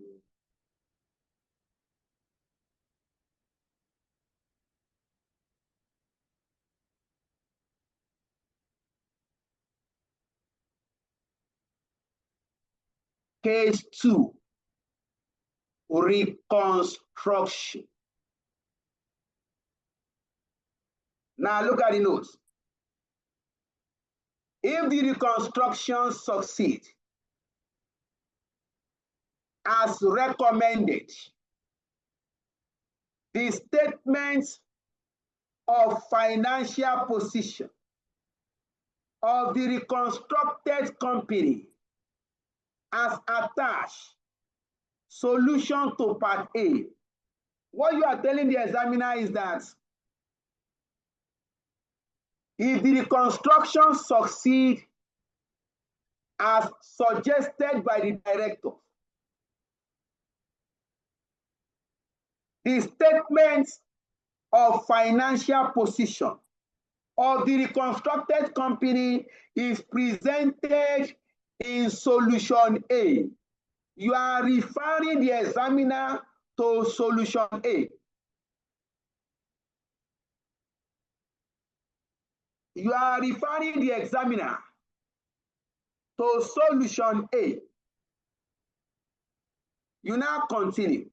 Case 2, reconstruction. Now look at the notes. If the reconstruction succeeds as recommended, the statements of financial position of the reconstructed company as attached solution to part A. What you are telling the examiner is that if the reconstruction succeeds as suggested by the director, the statements of financial position of the reconstructed company is presented in solution A. You are referring the examiner to solution A. You are referring the examiner to solution A. You now continue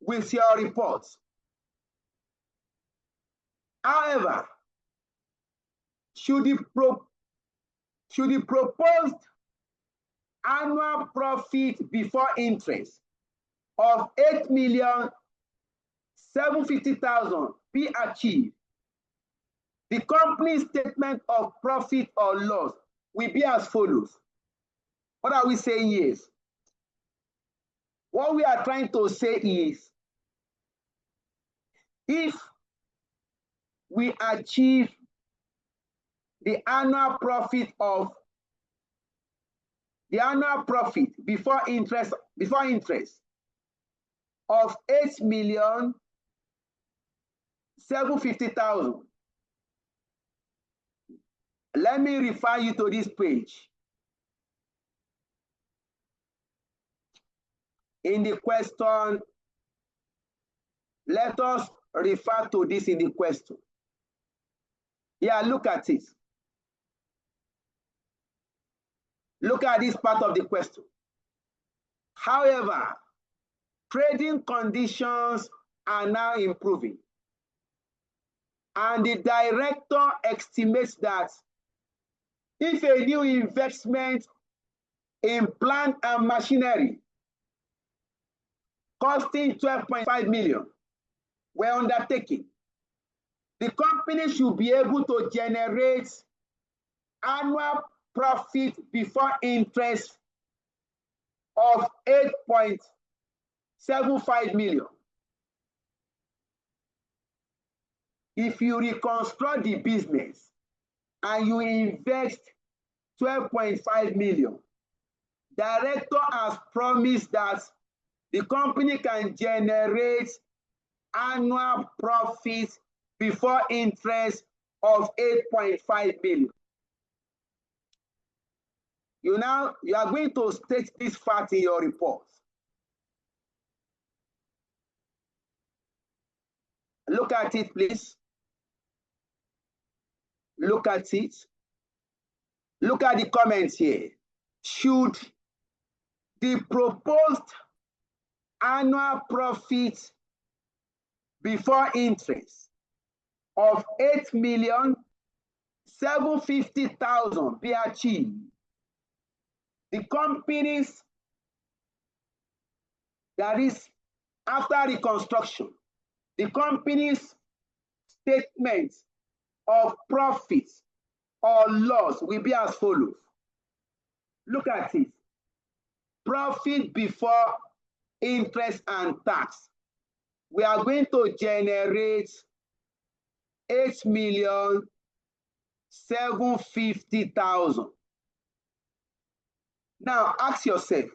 with your report. However, should the proposed annual profit before interest of 8,750,000 be achieved, the company's statement of profit or loss will be as follows. What are we saying here? What we are trying to say is, if we achieve the annual profit before interest of 8,750,000. Let me refer you to this page. In the question, let us refer to this in the question. Yeah, look at it. Look at this part of the question. However, trading conditions are now improving, and the director estimates that if a new investment in plant and machinery costing 12.5 million were undertaken, the company should be able to generate annual profit before interest of 8.75 million. If you reconstruct the business and you invest 12.5 million, director has promised that the company can generate annual profits before interest of 8.5 million. You are going to state this fact in your report. Look at it, please. Look at it. Look at the comments here. Should the proposed annual profit before interest of 8,750,000 be achieved, the companies, that is after reconstruction, the company's statement of profits or loss will be as follows. Look at it. Profit before interest and tax. We are going to generate 8,750,000. Now ask yourself,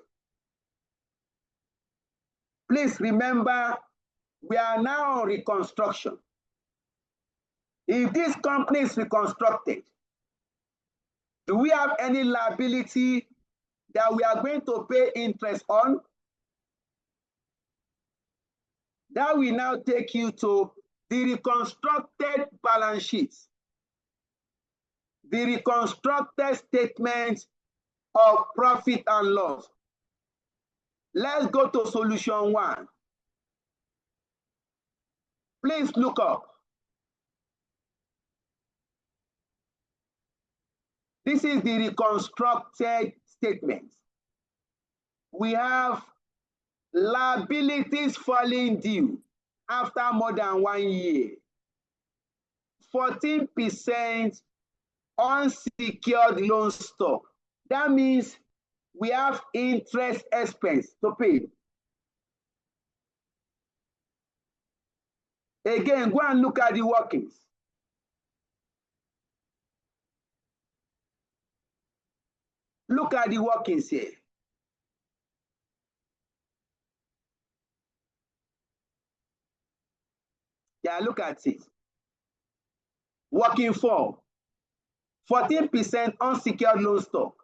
please remember, we are now on reconstruction. If this company is reconstructed, do we have any liability that we are going to pay interest on? That will now take you to the reconstructed balance sheet, the reconstructed statement of profit and loss. Let's go to solution 1. Please look up. This is the reconstructed statement. We have liabilities falling due after more than 1 year. 14% unsecured loan stock. That means we have interest expense to pay. Again, go and look at the workings. Look at the workings here. Yeah, look at it. Working for 14% unsecured loan stock.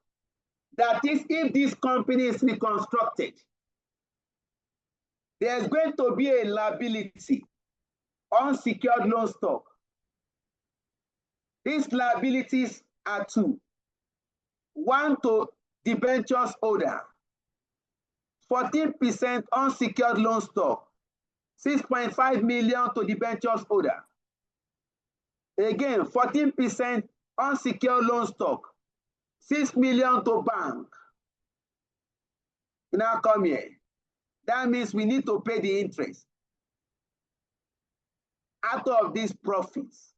That is, if this company is reconstructed, there's going to be a liability, unsecured loan stock. These liabilities are 2. 1 to debentures holder, 14% unsecured loan stock, 6.5 million to debentures holder. Again, 14% unsecured loan stock, 6 million to bank. Now come here. That means we need to pay the interest out of these profits.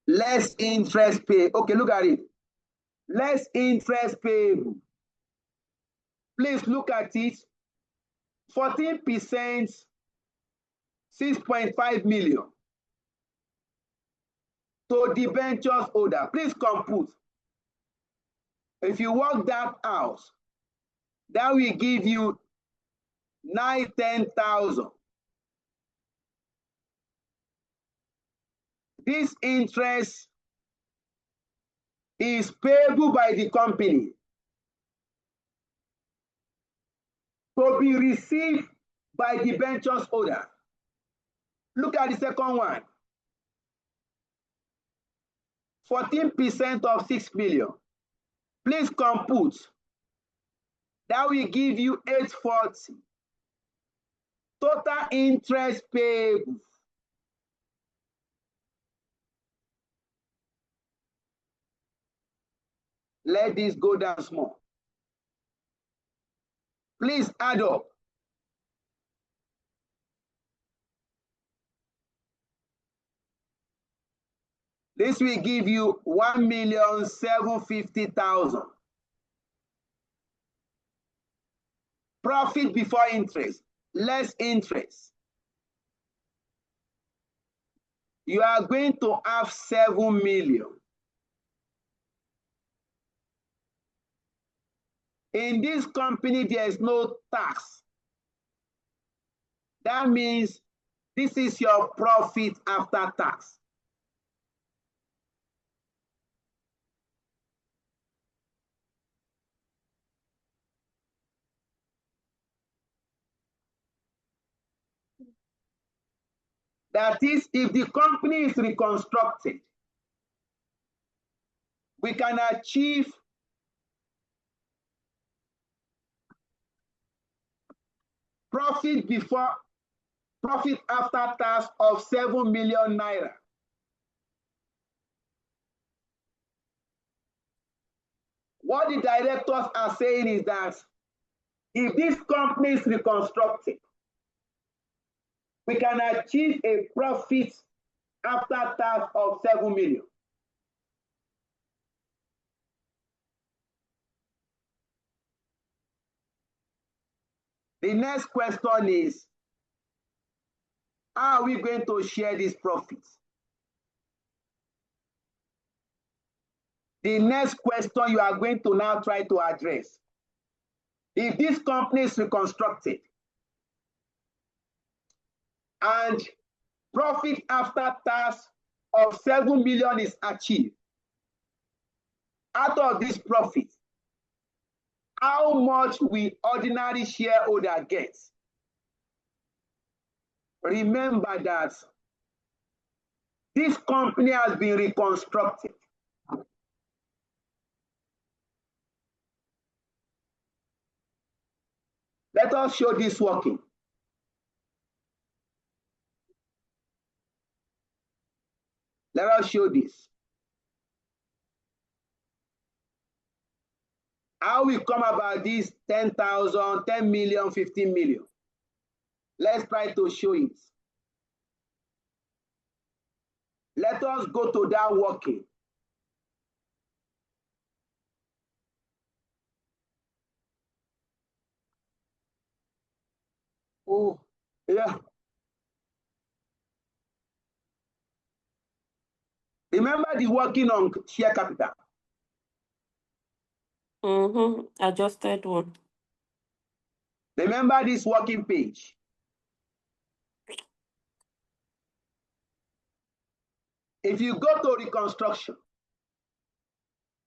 Less interest pay. Okay, look at it. Less interest payable. Please look at it. 14%, 6.5 million to debentures holder. Please compute. If you work that out, that will give you 910,000. This interest is payable by the company to be received by the debentures holder. Look at the second one. 14% of 6 million. Please compute. That will give you 840. Total interest payable. Let this go down small. Please add up. This will give you 1,750,000. Profit before interest, less interest. You are going to have 7 million. In this company, there is no tax. That means this is your profit after tax. That is, if the company is reconstructed, we can achieve profit after tax of 7 million naira. What the directors are saying is that if this company is reconstructed, we can achieve a profit after tax of 7 million. The next question is, how are we going to share these profits? The next question you are going to now try to address. If this company is reconstructed and profit after tax of 7 million is achieved, out of this profit, how much will ordinary shareholder get? Remember that this company has been reconstructed. Let us show this working. Let us show this. How we come about this 10,000, 10 million, 15 million? Let's try to show it. Let us go to that working. Oh, yeah. Remember the working on share capital? Adjusted one. Remember this working page? If you go to reconstruction,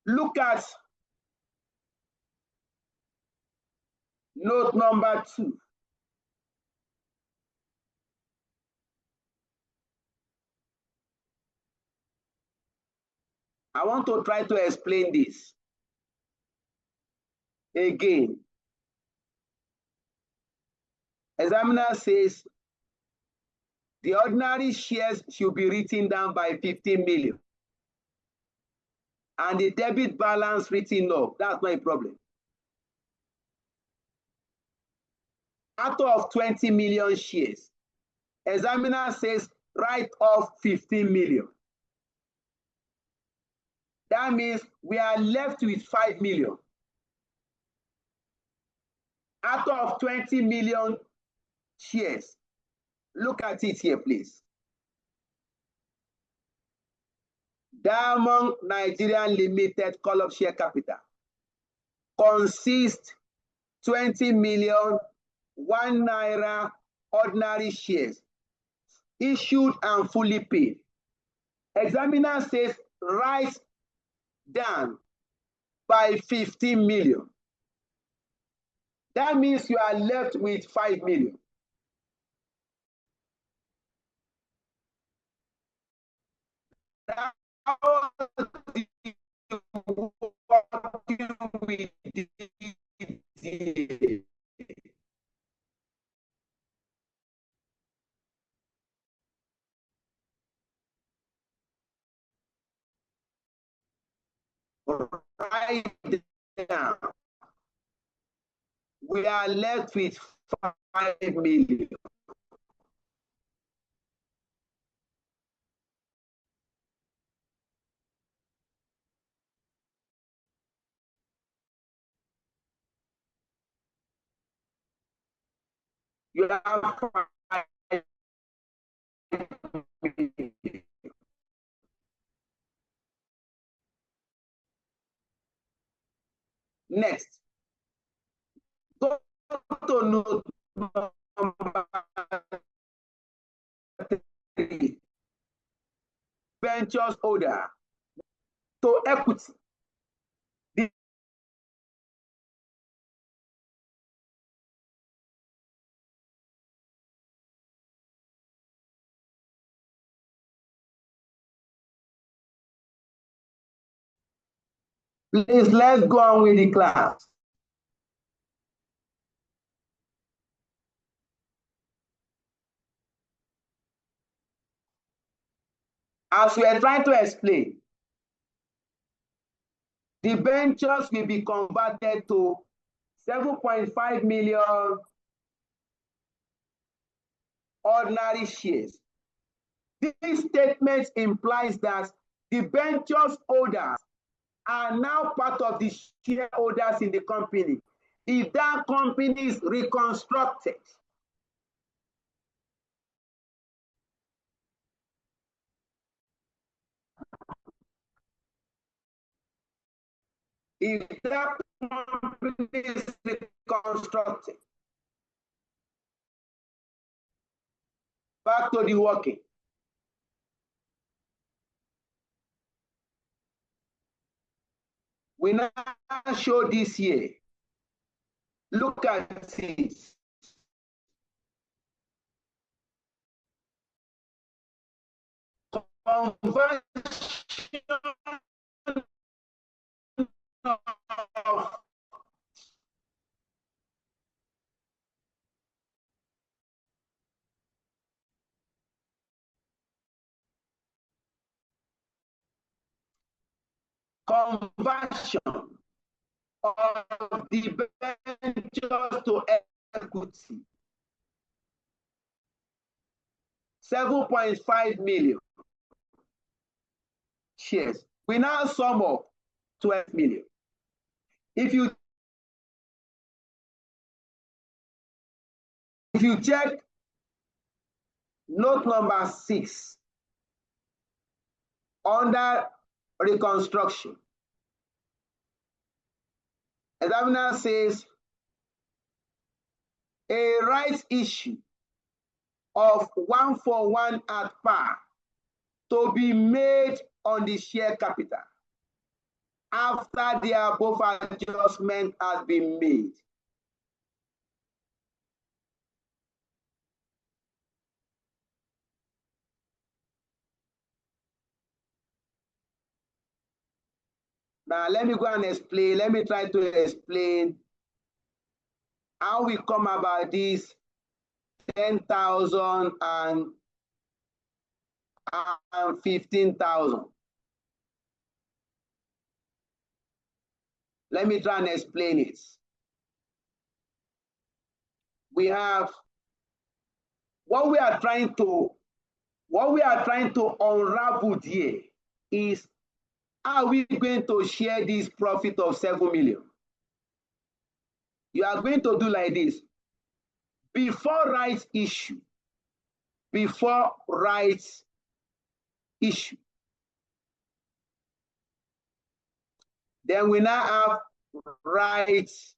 look at note number 2. I want to try to explain this again. Examiner says the ordinary shares should be written down by 15 million. And the debit balance written up. That's not a problem. Out of 20 million shares, examiner says write off 15 million. That means we are left with 5 million. Out of 20 million shares, look at it here, please. Diamond Nigeria Limited call of share capital consists 20 million 1 naira ordinary shares issued and fully paid. Examiner says write down by 15 million. That means you are left with 5 million. How do you write down? We are left with 5 million. You have 5 million. Next, go to note number 3. Ventures order to equity. Please, let's go on with the class. As we are trying to explain, the ventures will be converted to 7.5 million ordinary shares. This statement implies that the ventures holders are now part of the shareholders in the company. If that company is reconstructed, if that company is reconstructed, back to the working. We now show this here. Look at this. Conversion of the ventures to equity. 7.5 million shares. We now sum up 12 million. If you check note number 6 under reconstruction, examiner says a rights issue of 1-for-1 at par to be made on the share capital after the above adjustment has been made. Now let me go and explain. Let me try to explain how we come about this 10,000 and 15,000. Let me try and explain it. We have what we are trying to unravel here is, how are we going to share this profit of 7 million? You are going to do like this. Before rights issue, then we now have rights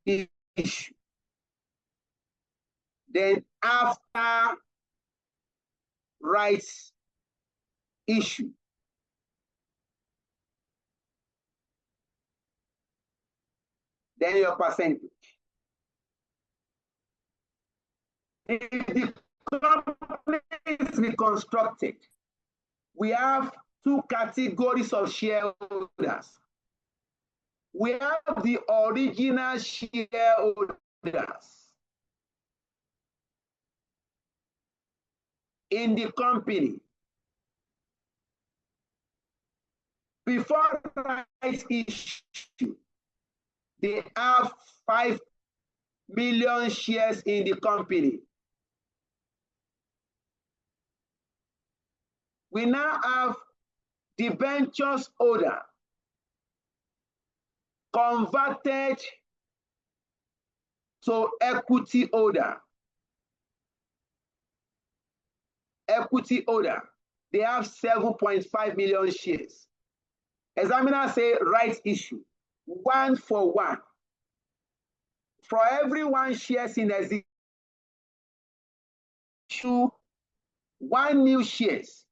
issue. Then after rights issue, then your percentage. If the company is reconstructed, we have 2 categories of shareholders. We have the original shareholders in the company. Before rights issue, they have 5 million shares in the company. We now have the ventures holder converted to equity holder. Equity holder, they have 7.5 million shares. Examiner say rights issue, 1-for-1. For every 1 shares in execution, issue 1 new shares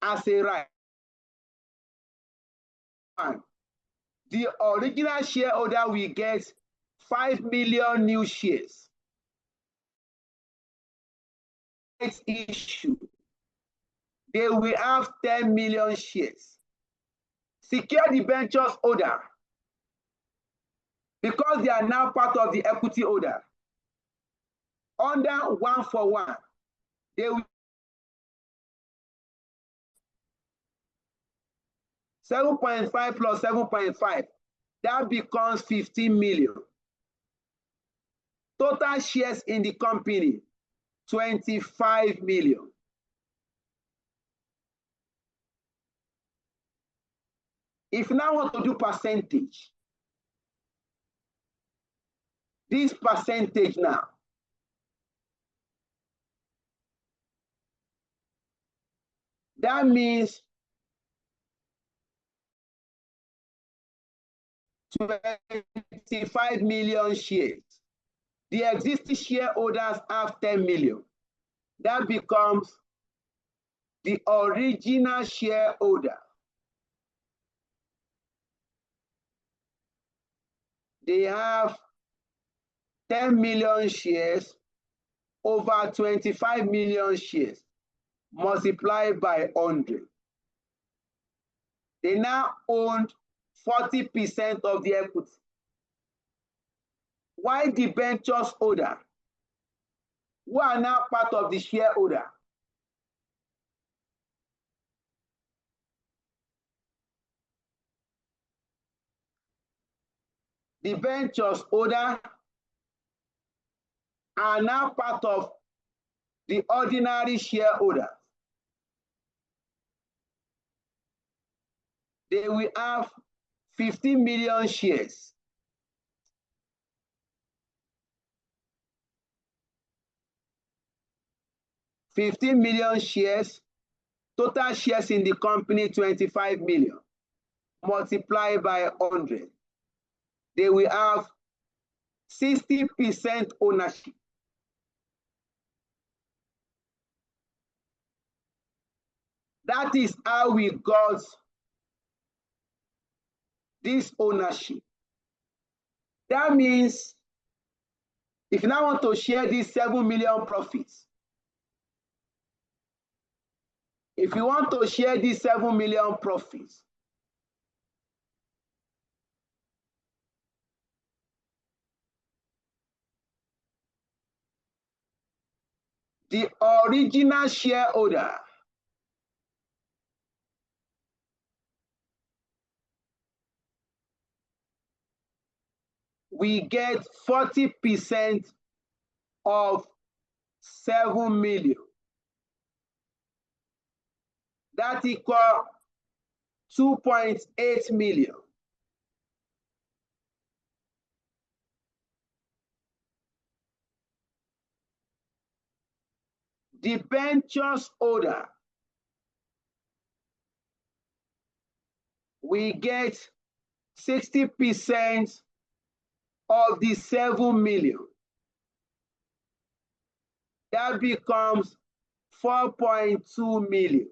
as a right. The original shareholder will get 5 million new shares. Rights issue, they will have 10 million shares. Secure debentures holder, because they are now part of the equity holder, under 1-for-1, they will 7.5 plus 7.5, that becomes 15 million. Total shares in the company, 25 million. If now want to do percentage, this percentage now, that means 25 million shares. The existing shareholders have 10 million. That becomes the original shareholder. They have 10 million shares over 25 million shares multiplied by 100. They now own 40% of the equity. Why debentures holder, who are now part of the shareholder, debentures holder are now part of the ordinary shareholder. They will have 15 million shares. $15 million shares, total shares in the company 25 million, multiplied by 100. They will have 60% ownership. That is how we got this ownership. That means if you now want to share these 7 million profits, if you want to share these 7 million profits, the original shareholder we get 40% of 7 million. That equals 2.8 million. Debentures holder, we get 60% of the 7 million. That becomes 4.2 million.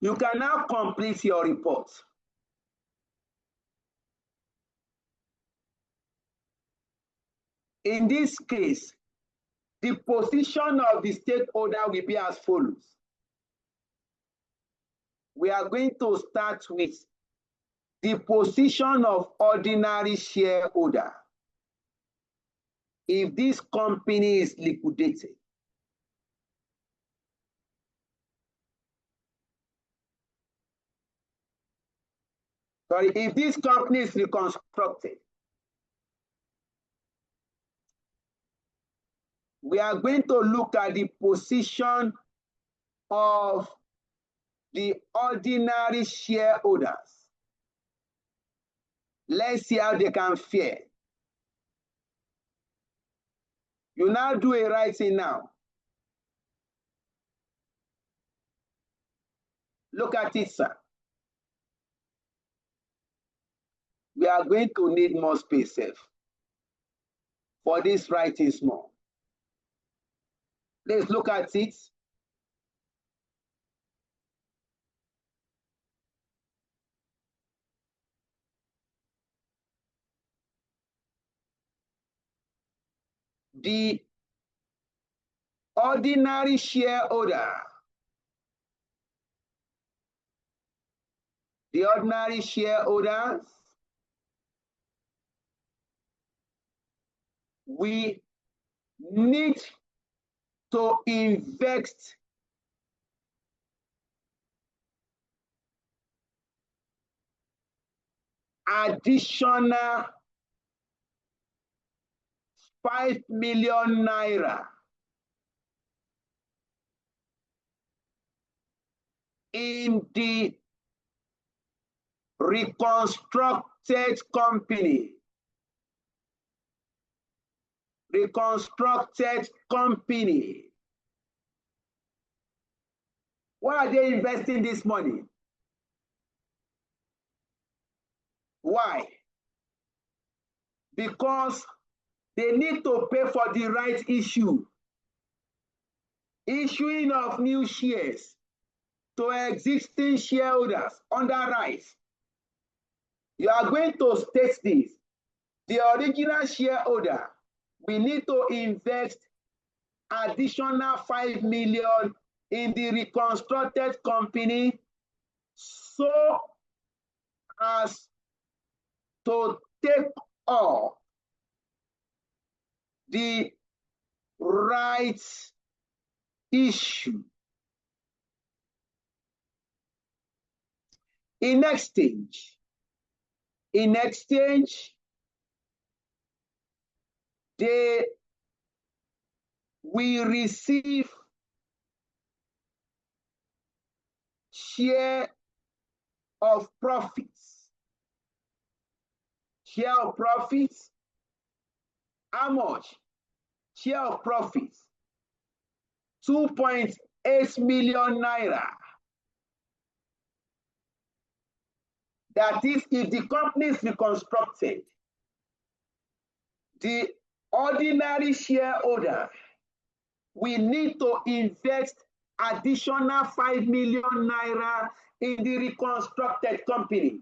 You can now complete your report. In this case, the position of the stakeholder will be as follows. We are going to start with the position of ordinary shareholder. If this company is liquidated, if this company is reconstructed, we are going to look at the position of the ordinary shareholders. Let's see how they can fare. You now do a writing now. Look at it, sir. We are going to need more space, sir, for this writing small. Let's look at it. The ordinary shareholder. The ordinary shareholders, we need to invest additional 5 million naira in the reconstructed company. Reconstructed company. Why are they investing this money? Why? Because they need to pay for the right issue. Issuing of new shares to existing shareholders under rights. You are going to state this. The original shareholder, we need to invest additional 5 million in the reconstructed company so as to take up the rights issue. In exchange, they will receive share of profits. Share of profits. How much? Share of profits. 2.8 million naira. That is, if the company is reconstructed, the ordinary shareholder will need to invest additional 5 million naira in the reconstructed company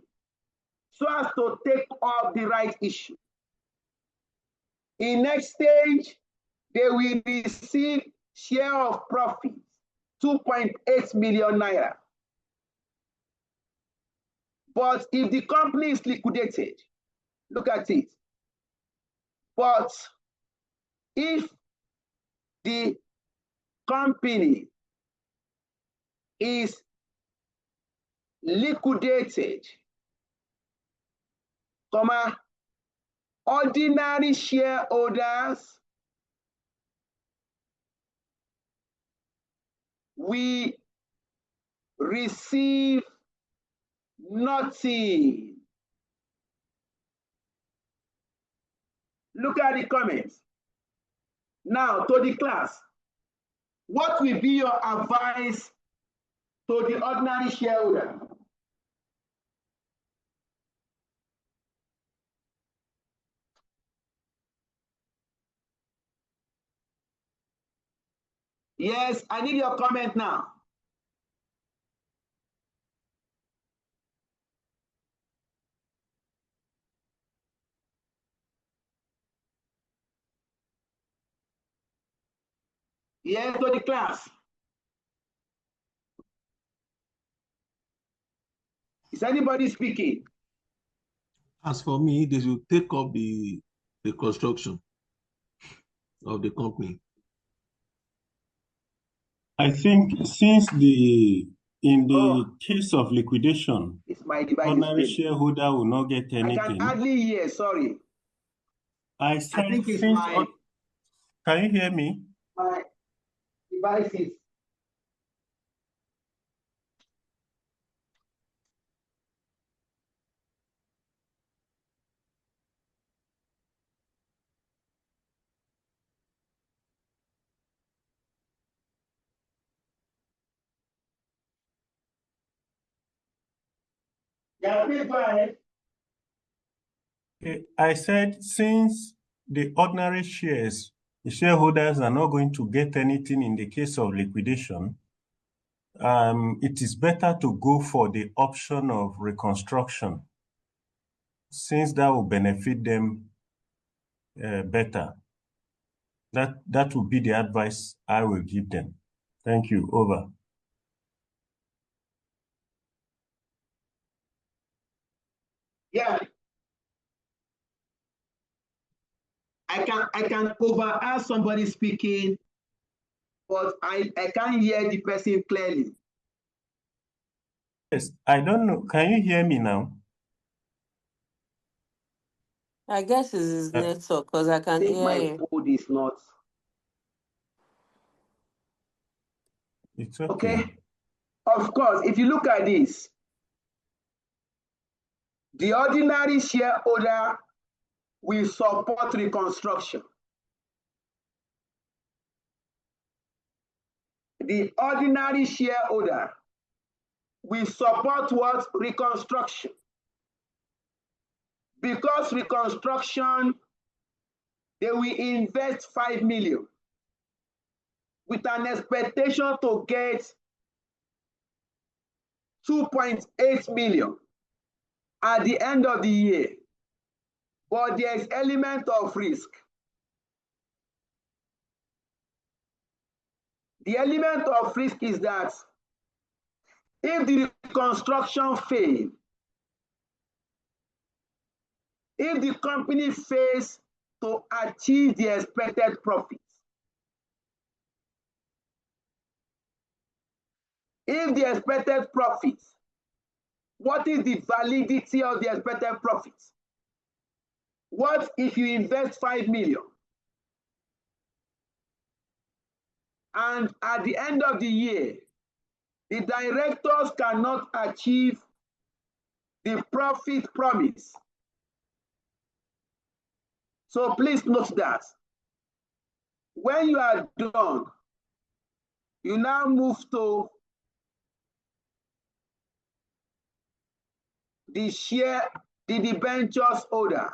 so as to take up the right issue. In next stage, they will receive share of profits, 2.8 million naira. But if the company is liquidated, look at it. But if the company is liquidated, ordinary shareholders we receive nothing. Look at the comments. Now, to the class, what will be your advice to the ordinary shareholder? Yes, I need your comment now. Yes, to the class. Is anybody speaking? As for me, they should take up the construction of the company. I think since in the case of liquidation, ordinary shareholder will not get anything. I can hardly hear, sorry. I said think it's since my... Can you hear me? devices. Yeah, please go ahead. I said, since the ordinary shares, the shareholders are not going to get anything in the case of liquidation, it is better to go for the option of reconstruction, since that will benefit them better. That would be the advice I will give them. Thank you. Over. Yeah. I can overhear somebody speaking, but I can't hear the person clearly. Yes, I don't know. Can you hear me now? I guess it's his network because I can hear My you. code is not. It's okay. Okay. Of course, if you look at this, the ordinary shareholder will support reconstruction. The ordinary shareholder will support what? Reconstruction. Because reconstruction, they will invest 5 million with an expectation to get 2.8 million at the end of the year. But there's element of risk. The element of risk is that if the reconstruction fails, if the company fails to achieve the expected profits, if the expected profits, what is the validity of the expected profits? What if you invest 5 million and at the end of the year, the directors cannot achieve the profit promise? So please note that when you are done, you now move to the debentures holder.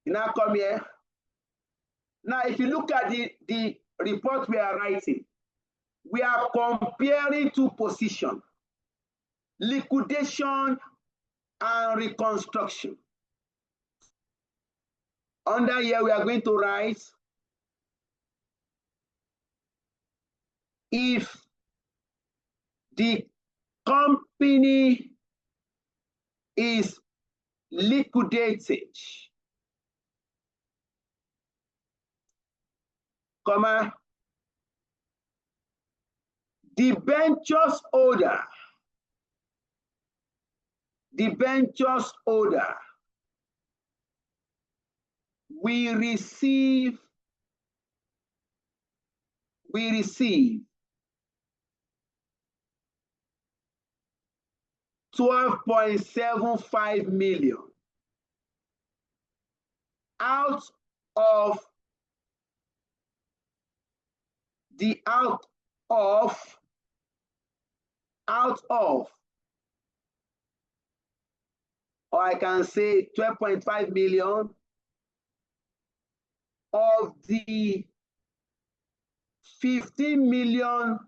You now come here. Now, if you look at the report we are writing, we are comparing two positions, liquidation and reconstruction. Under here, we are going to write, if the company is liquidated, comma, debentures holder we receive 12.75 million out of, or I can say 12.5 million of the 15 million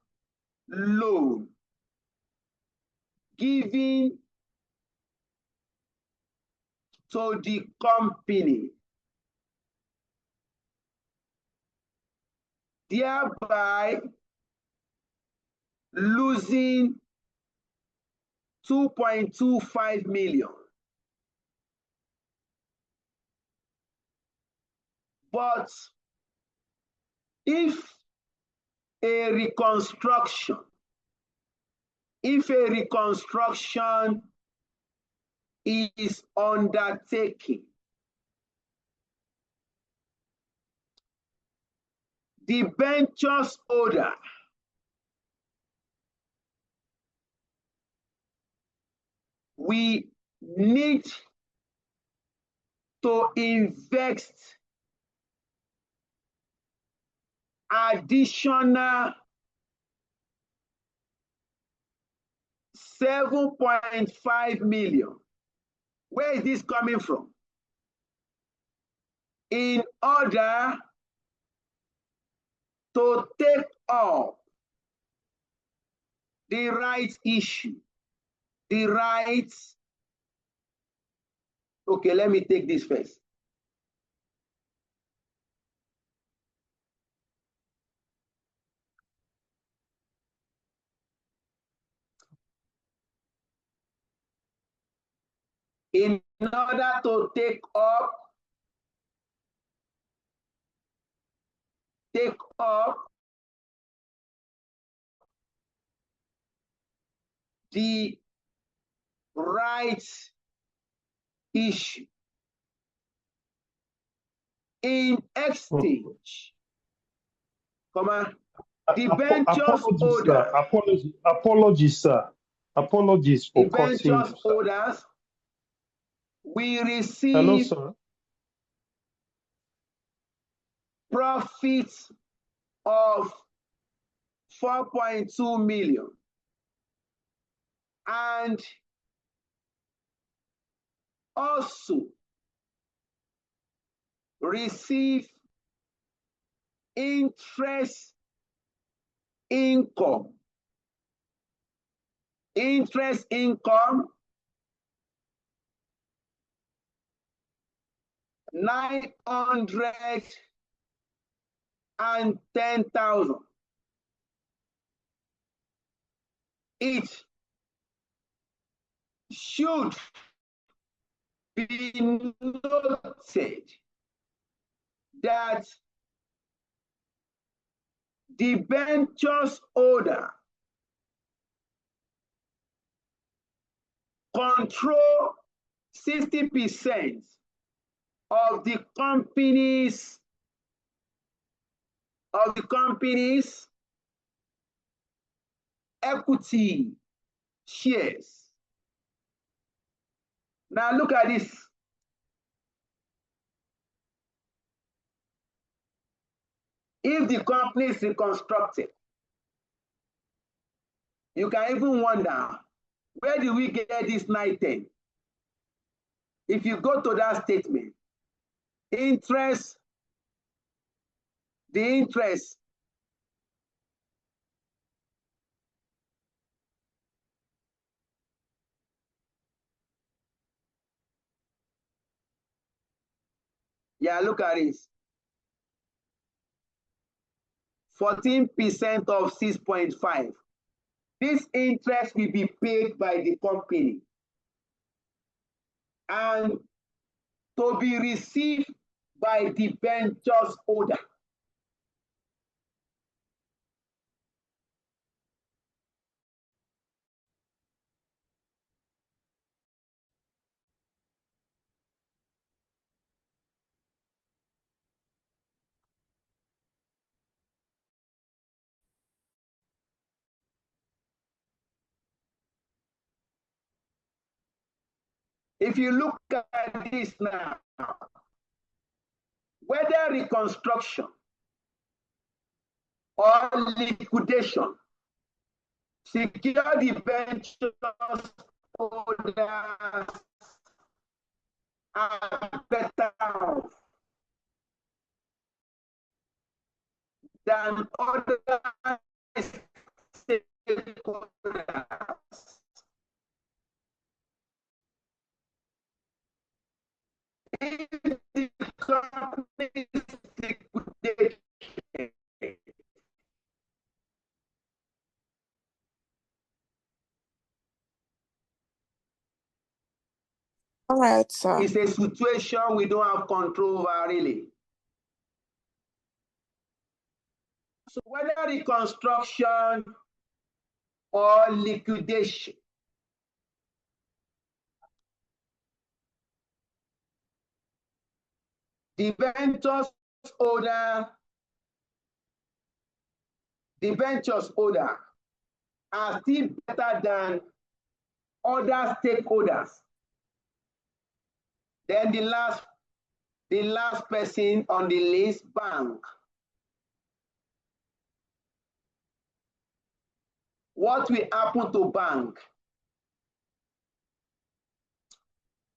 loan given to the company, thereby losing 2.25 million. But if a reconstruction is undertaken, the debentures holder we need to invest additional 7.5 million. Where is this coming from? In order to take up the rights issue, the rights. Okay, let me take this first. In order to take up the rights issue, in exchange, debentures holder. Apologies, sir. Apologies for cutting you, Debentures holders, we receive. Hello, sir. Profits of 4.2 million, and also receive interest income. Interest income 910,000. It should be noted that the debentures holder control 60% of the company's equity shares. Now look at this. If the company is reconstructed, you can even wonder, where do we get this 910? If you go to that statement, the interest, yeah, look at this. 14% of 6.5. This interest will be paid by the company and to be received by the debentures holder. If you look at this now, whether reconstruction or liquidation, secure debentures holders are better off than other stakeholders. If the company is liquidated, All right, sir. it's a situation we don't have control over, really. So whether reconstruction or liquidation, the ventures holder are still better than other stakeholders. Then the last person on the list, bank. What will happen to bank?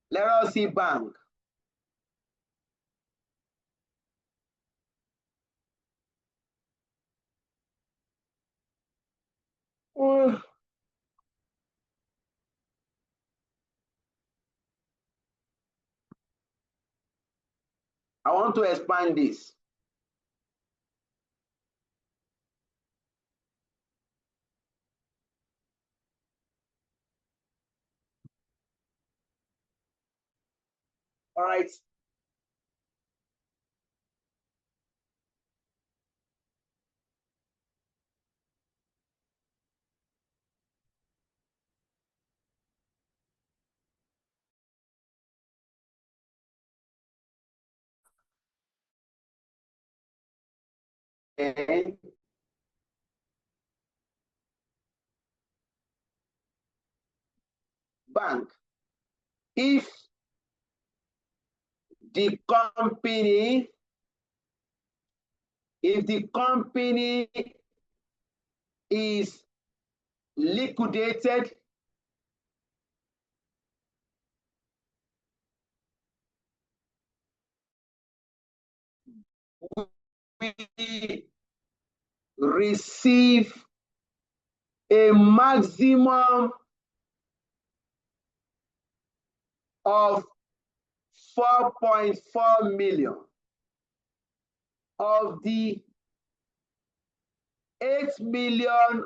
Let us see bank. I want to expand this. All right. And bank. If the company is liquidated, we receive a maximum of 4.4 million of the 8 million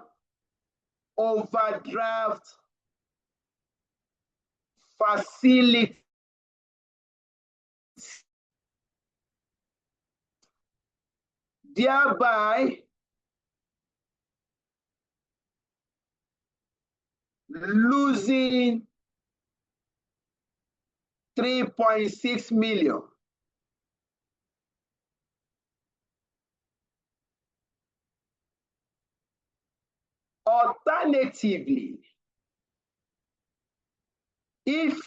overdraft facility, thereby losing 3.6 million. Alternatively, if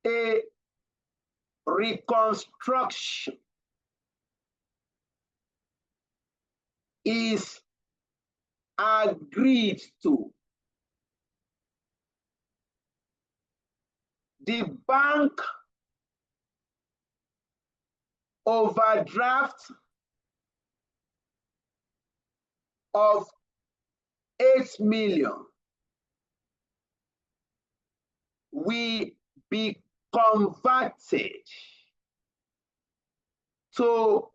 a reconstruction is agreed to, the bank overdraft of 8 million will be converted to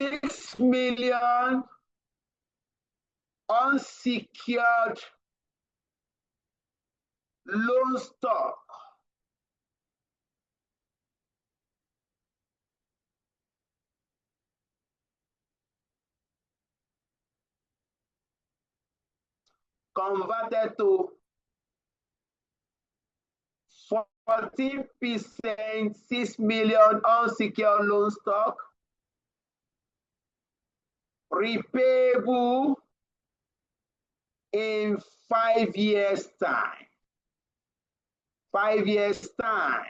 6 million unsecured loan stock. Converted to 14%, 6 million unsecured loan stock, repayable in 5 years' time. 5 years' time.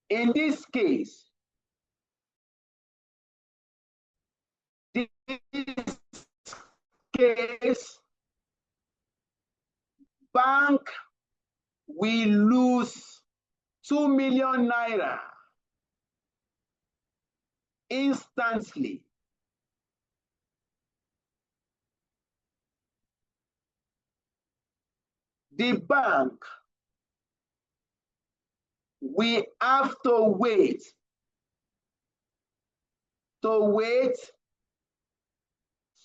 In this case, bank will lose 2 million naira instantly. The bank will have to wait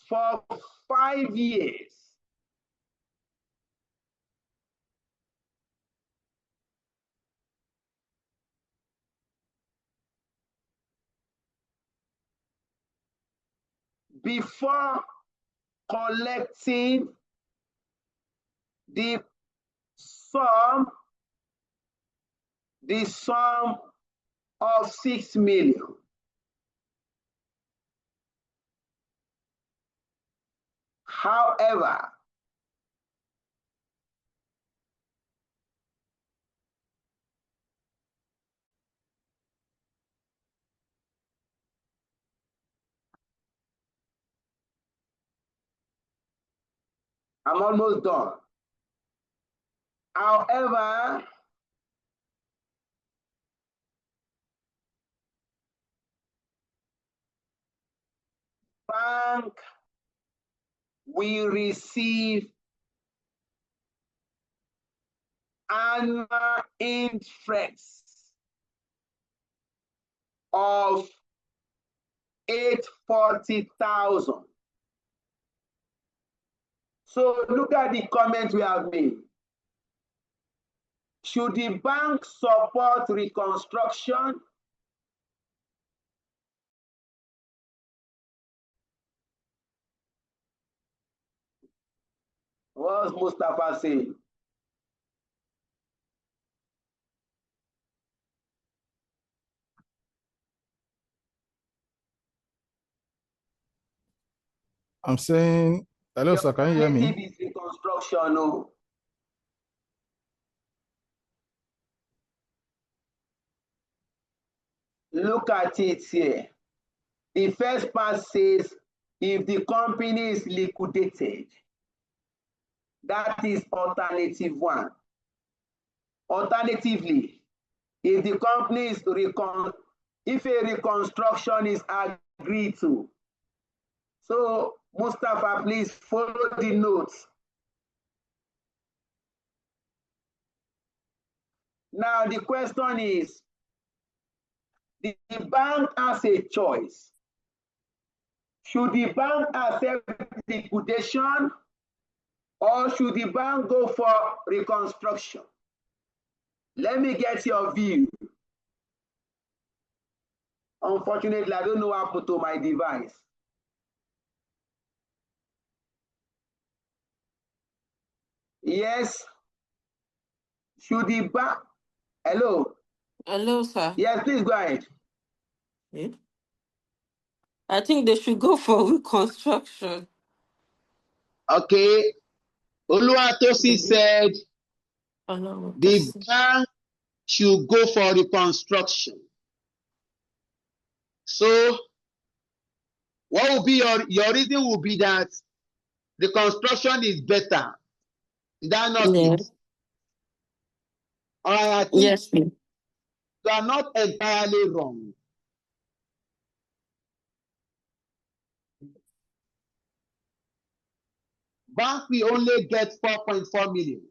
for 5 years. Before collecting the sum of 6 million. However, I'm almost done. However, bank will receive annual interest of 840,000. So look at the comment we have made. Should the bank support reconstruction? What's Mustafa saying? I'm saying, hello, sir, can you hear me? Is reconstruction. No. Look at it here. The first part says if the company is liquidated, that is alternative one. Alternatively, if the company is if a reconstruction is agreed to. So Mustafa, please follow the notes. Now the question is, the bank has a choice. Should the bank accept liquidation or should the bank go for reconstruction? Let me get your view. Unfortunately, I don't know what happened to my device. Yes. Should the bank? Hello. Hello, sir. Yes, please go ahead. Yeah. I think they should go for reconstruction. Okay. Oluwatosi said the bank should go for reconstruction. So what will be your reason will be that the construction is better. Is that not it? All right, I think yes, you are not entirely wrong. Bank will only get 4.4 million.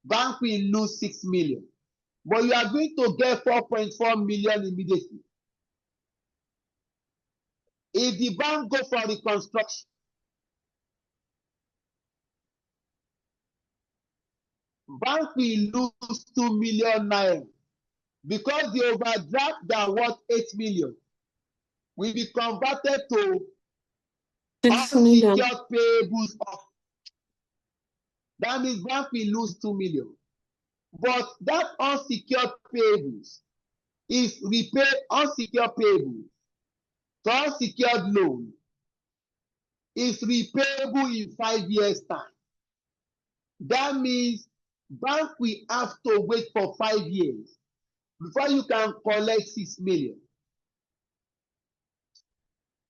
Bank will lose 6 million. But you are going to get 4.4 million immediately. If the bank go for reconstruction, bank will lose 2 million naira because the overdraft that worth 8 million will be converted to 6 million. unsecured payables. That means bank will lose 2 million. But that unsecured payables is repaid unsecured payables. So unsecured loan is repayable in 5 years' time. That means bank will have to wait for 5 years before you can collect 6 million.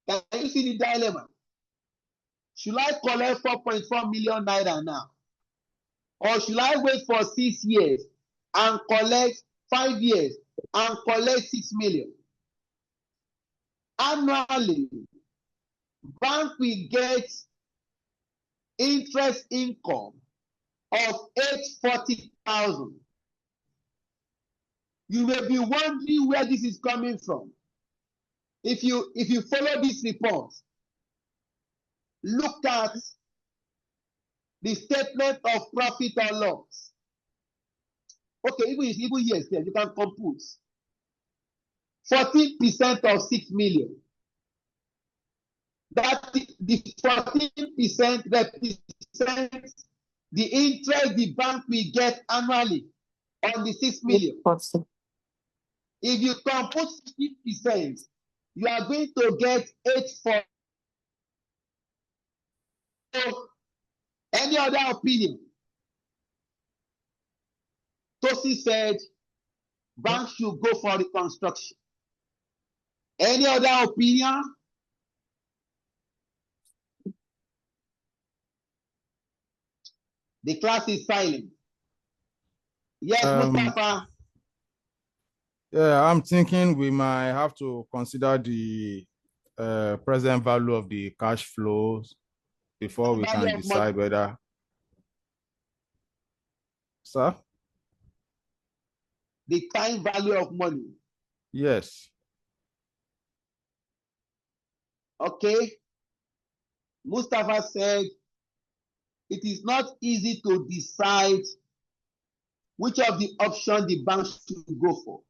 Can you see the dilemma? Should I collect 4.4 million naira now? Or should I wait for 6 years and collect 5 years and collect 6 million? Annually, bank will get interest income of 840,000. You may be wondering where this is coming from. If you follow this report, look at the statement of profit or loss. Okay, even yes, you can compose 14% of 6 million. That the 14% represents the interest the bank will get annually on the 6 million. If you compose 15%, you are going to get 8.4. Any other opinion? Tosi said banks should go for reconstruction. Any other opinion? The class is silent. Yes, Mustafa. Yeah, I'm thinking we might have to consider the present value of the cash flows before we can decide whether. Sir? The time value of money. Yes. Okay. Mustafa said it is not easy to decide which of the options the bank should go for.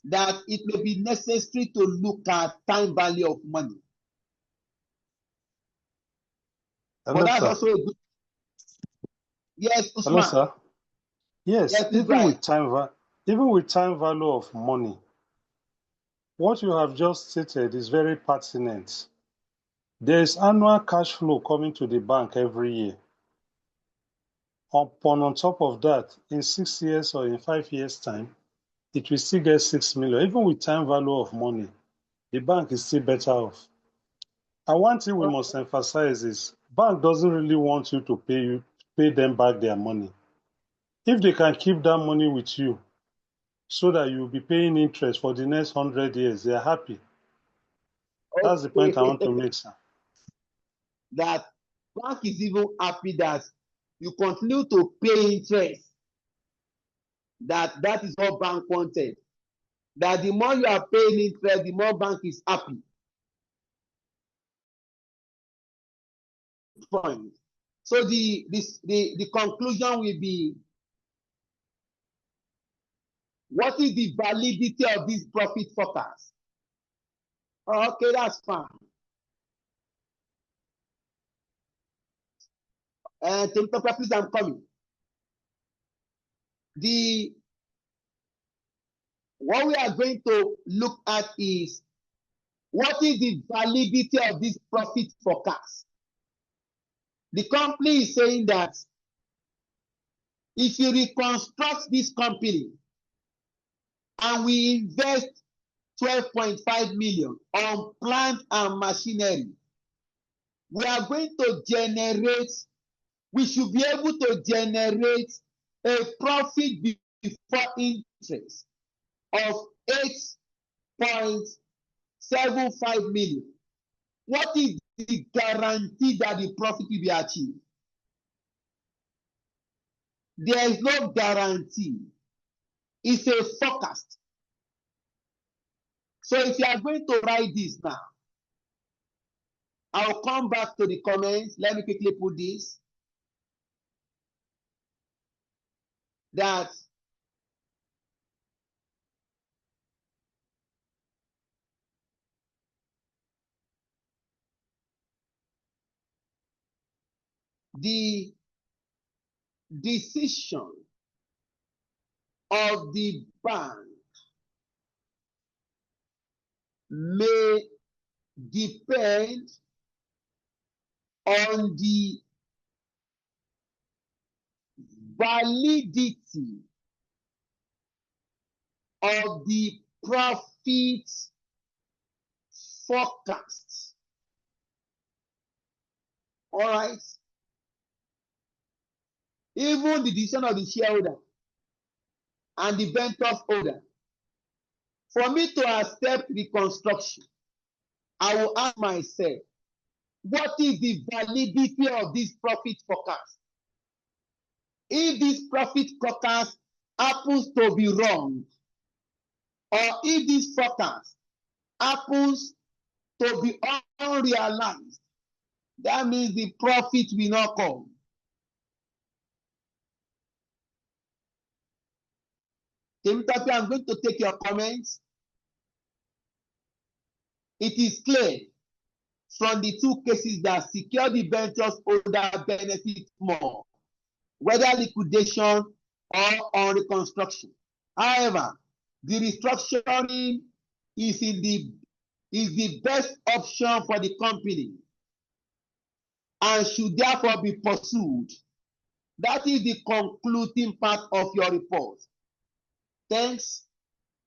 That it may be necessary to look at time value of money. Hello, but that's sir. also a good. Yes, Usman. Hello, sir. Yes, Yes, even with time value of money, what you have just stated is very pertinent. There is annual cash flow coming to the bank every year. On top of that, in 6 years or in 5 years' time, it will still get 6 million. Even with time value of money, the bank is still better off. And one thing we must emphasize is bank doesn't really want you to pay them back their money. If they can keep that money with you so that you'll be paying interest for the next 100 years, they're happy. That's the point I want to make, sir. That bank is even happy that you continue to pay interest. That is what bank wanted. That the more you are paying interest, the more bank is happy. Point. So the conclusion will be, what is the validity of this profit forecast? Oh, okay, that's fine. Please, I'm coming. What we are going to look at is, what is the validity of this profit forecast? The company is saying that if you reconstruct this company and we invest 12.5 million on plant and machinery, we are going to generate, we should be able to generate a profit before interest of 8.75 million. What is the guarantee that the profit will be achieved? There is no guarantee. It's a forecast. So if you are going to write this now, I'll come back to the comments. Let me quickly put this. That the decision of the bank may depend on the validity of the profit forecast. All right. Even the decision of the shareholder and the venture holder. For me to accept reconstruction, I will ask myself, what is the validity of this profit forecast? If this profit forecast happens to be wrong, or if this forecast happens to be unrealized, that means the profit will not come. Temitapi, I'm going to take your comments. It is clear from the two cases that secure debentures holder benefit more, whether liquidation or on reconstruction. However, the restructuring is the best option for the company and should therefore be pursued. That is the concluding part of your report. Thanks.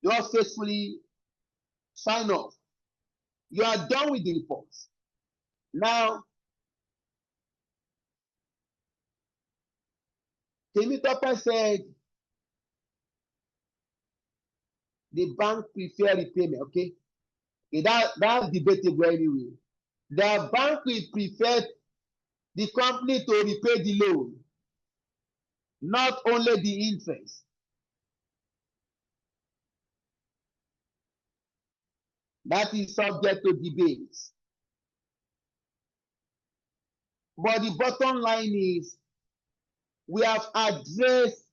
Yours faithfully, sign off. You are done with the report. Now, Temitope said the bank prefer repayment. Okay, that's debatable anyway. The bank will prefer the company to repay the loan, not only the interest. That is subject to debate. But the bottom line is we have addressed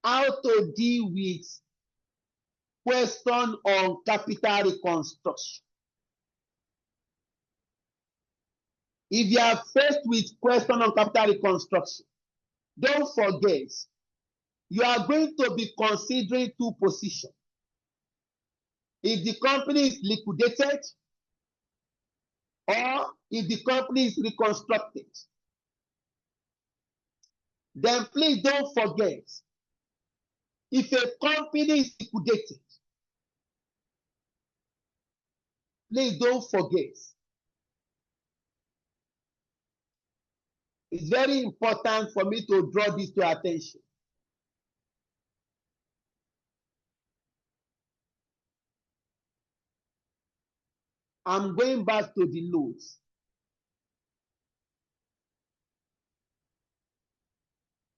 how to deal with question on capital reconstruction. If you are faced with question on capital reconstruction, don't forget you are going to be considering two positions. If the company is liquidated or if the company is reconstructed, then please don't forget, if a company is liquidated, please don't forget, it's very important for me to draw this to your attention. I'm going back to the notes.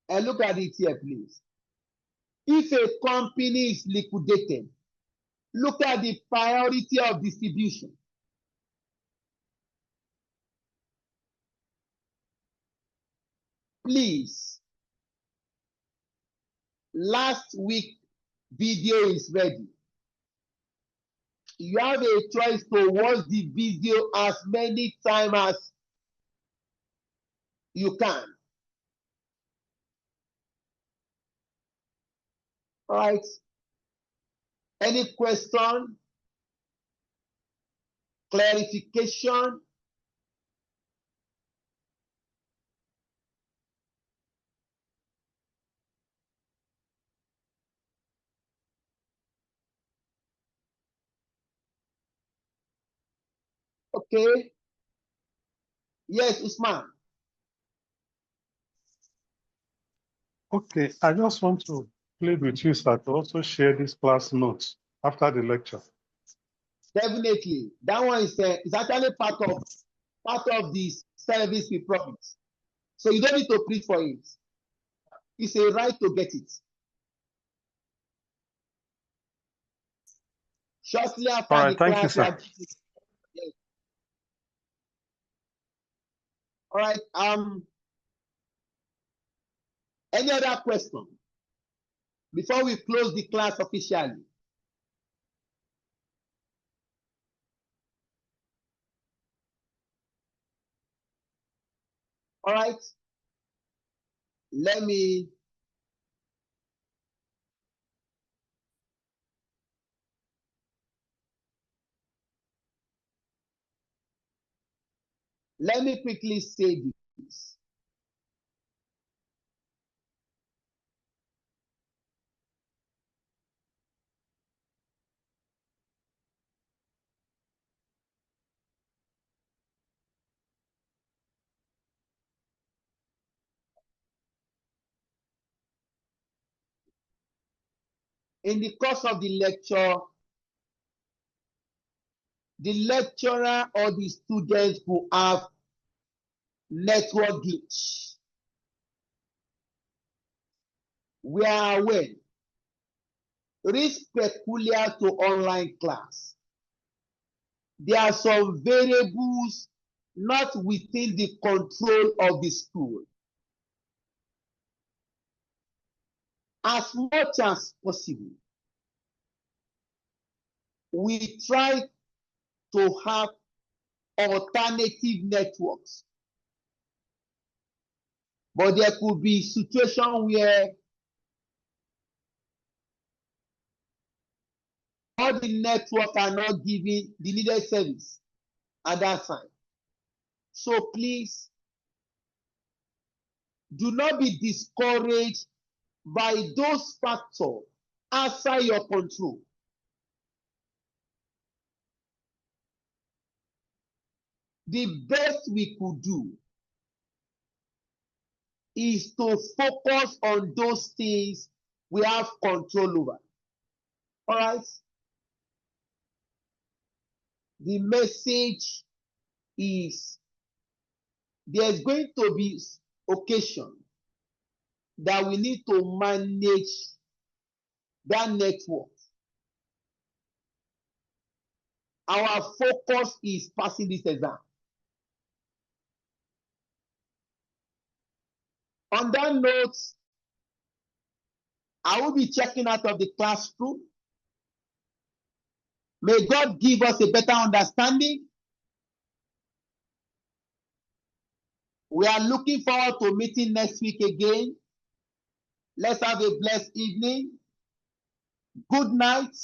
And look at it here, please. If a company is liquidated, look at the priority of distribution. Please, last week video is ready. You have a choice to watch the video as many times as you can. All right. Any question? Clarification? Okay. Yes, Usman. Okay, I just want to plead with you, sir, to also share this class notes after the lecture. Definitely. That one is actually part of the service we promise. So you don't need to plead for it. It's a right to get it. Shortly after All right, the thank you, class, sir. yes. All right. Any other question before we close the class officially? All right. Let me quickly say this. In the course of the lecture, the lecturer or the students will have network glitch. We are aware. It is peculiar to online class. There are some variables not within the control of the school. As much as possible, we try to have alternative networks. But there could be situation where all the networks are not giving the needed service at that time. So please, do not be discouraged by those factors outside your control. The best we could do is to focus on those things we have control over. All right? The message is there's going to be occasion that we need to manage that network. Our focus is passing this exam. On that note, I will be checking out of the classroom. May God give us a better understanding. We are looking forward to meeting next week again. Let's have a blessed evening. Good night.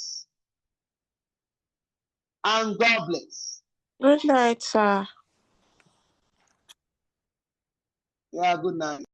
And God bless. Good night, sir. Yeah, good night.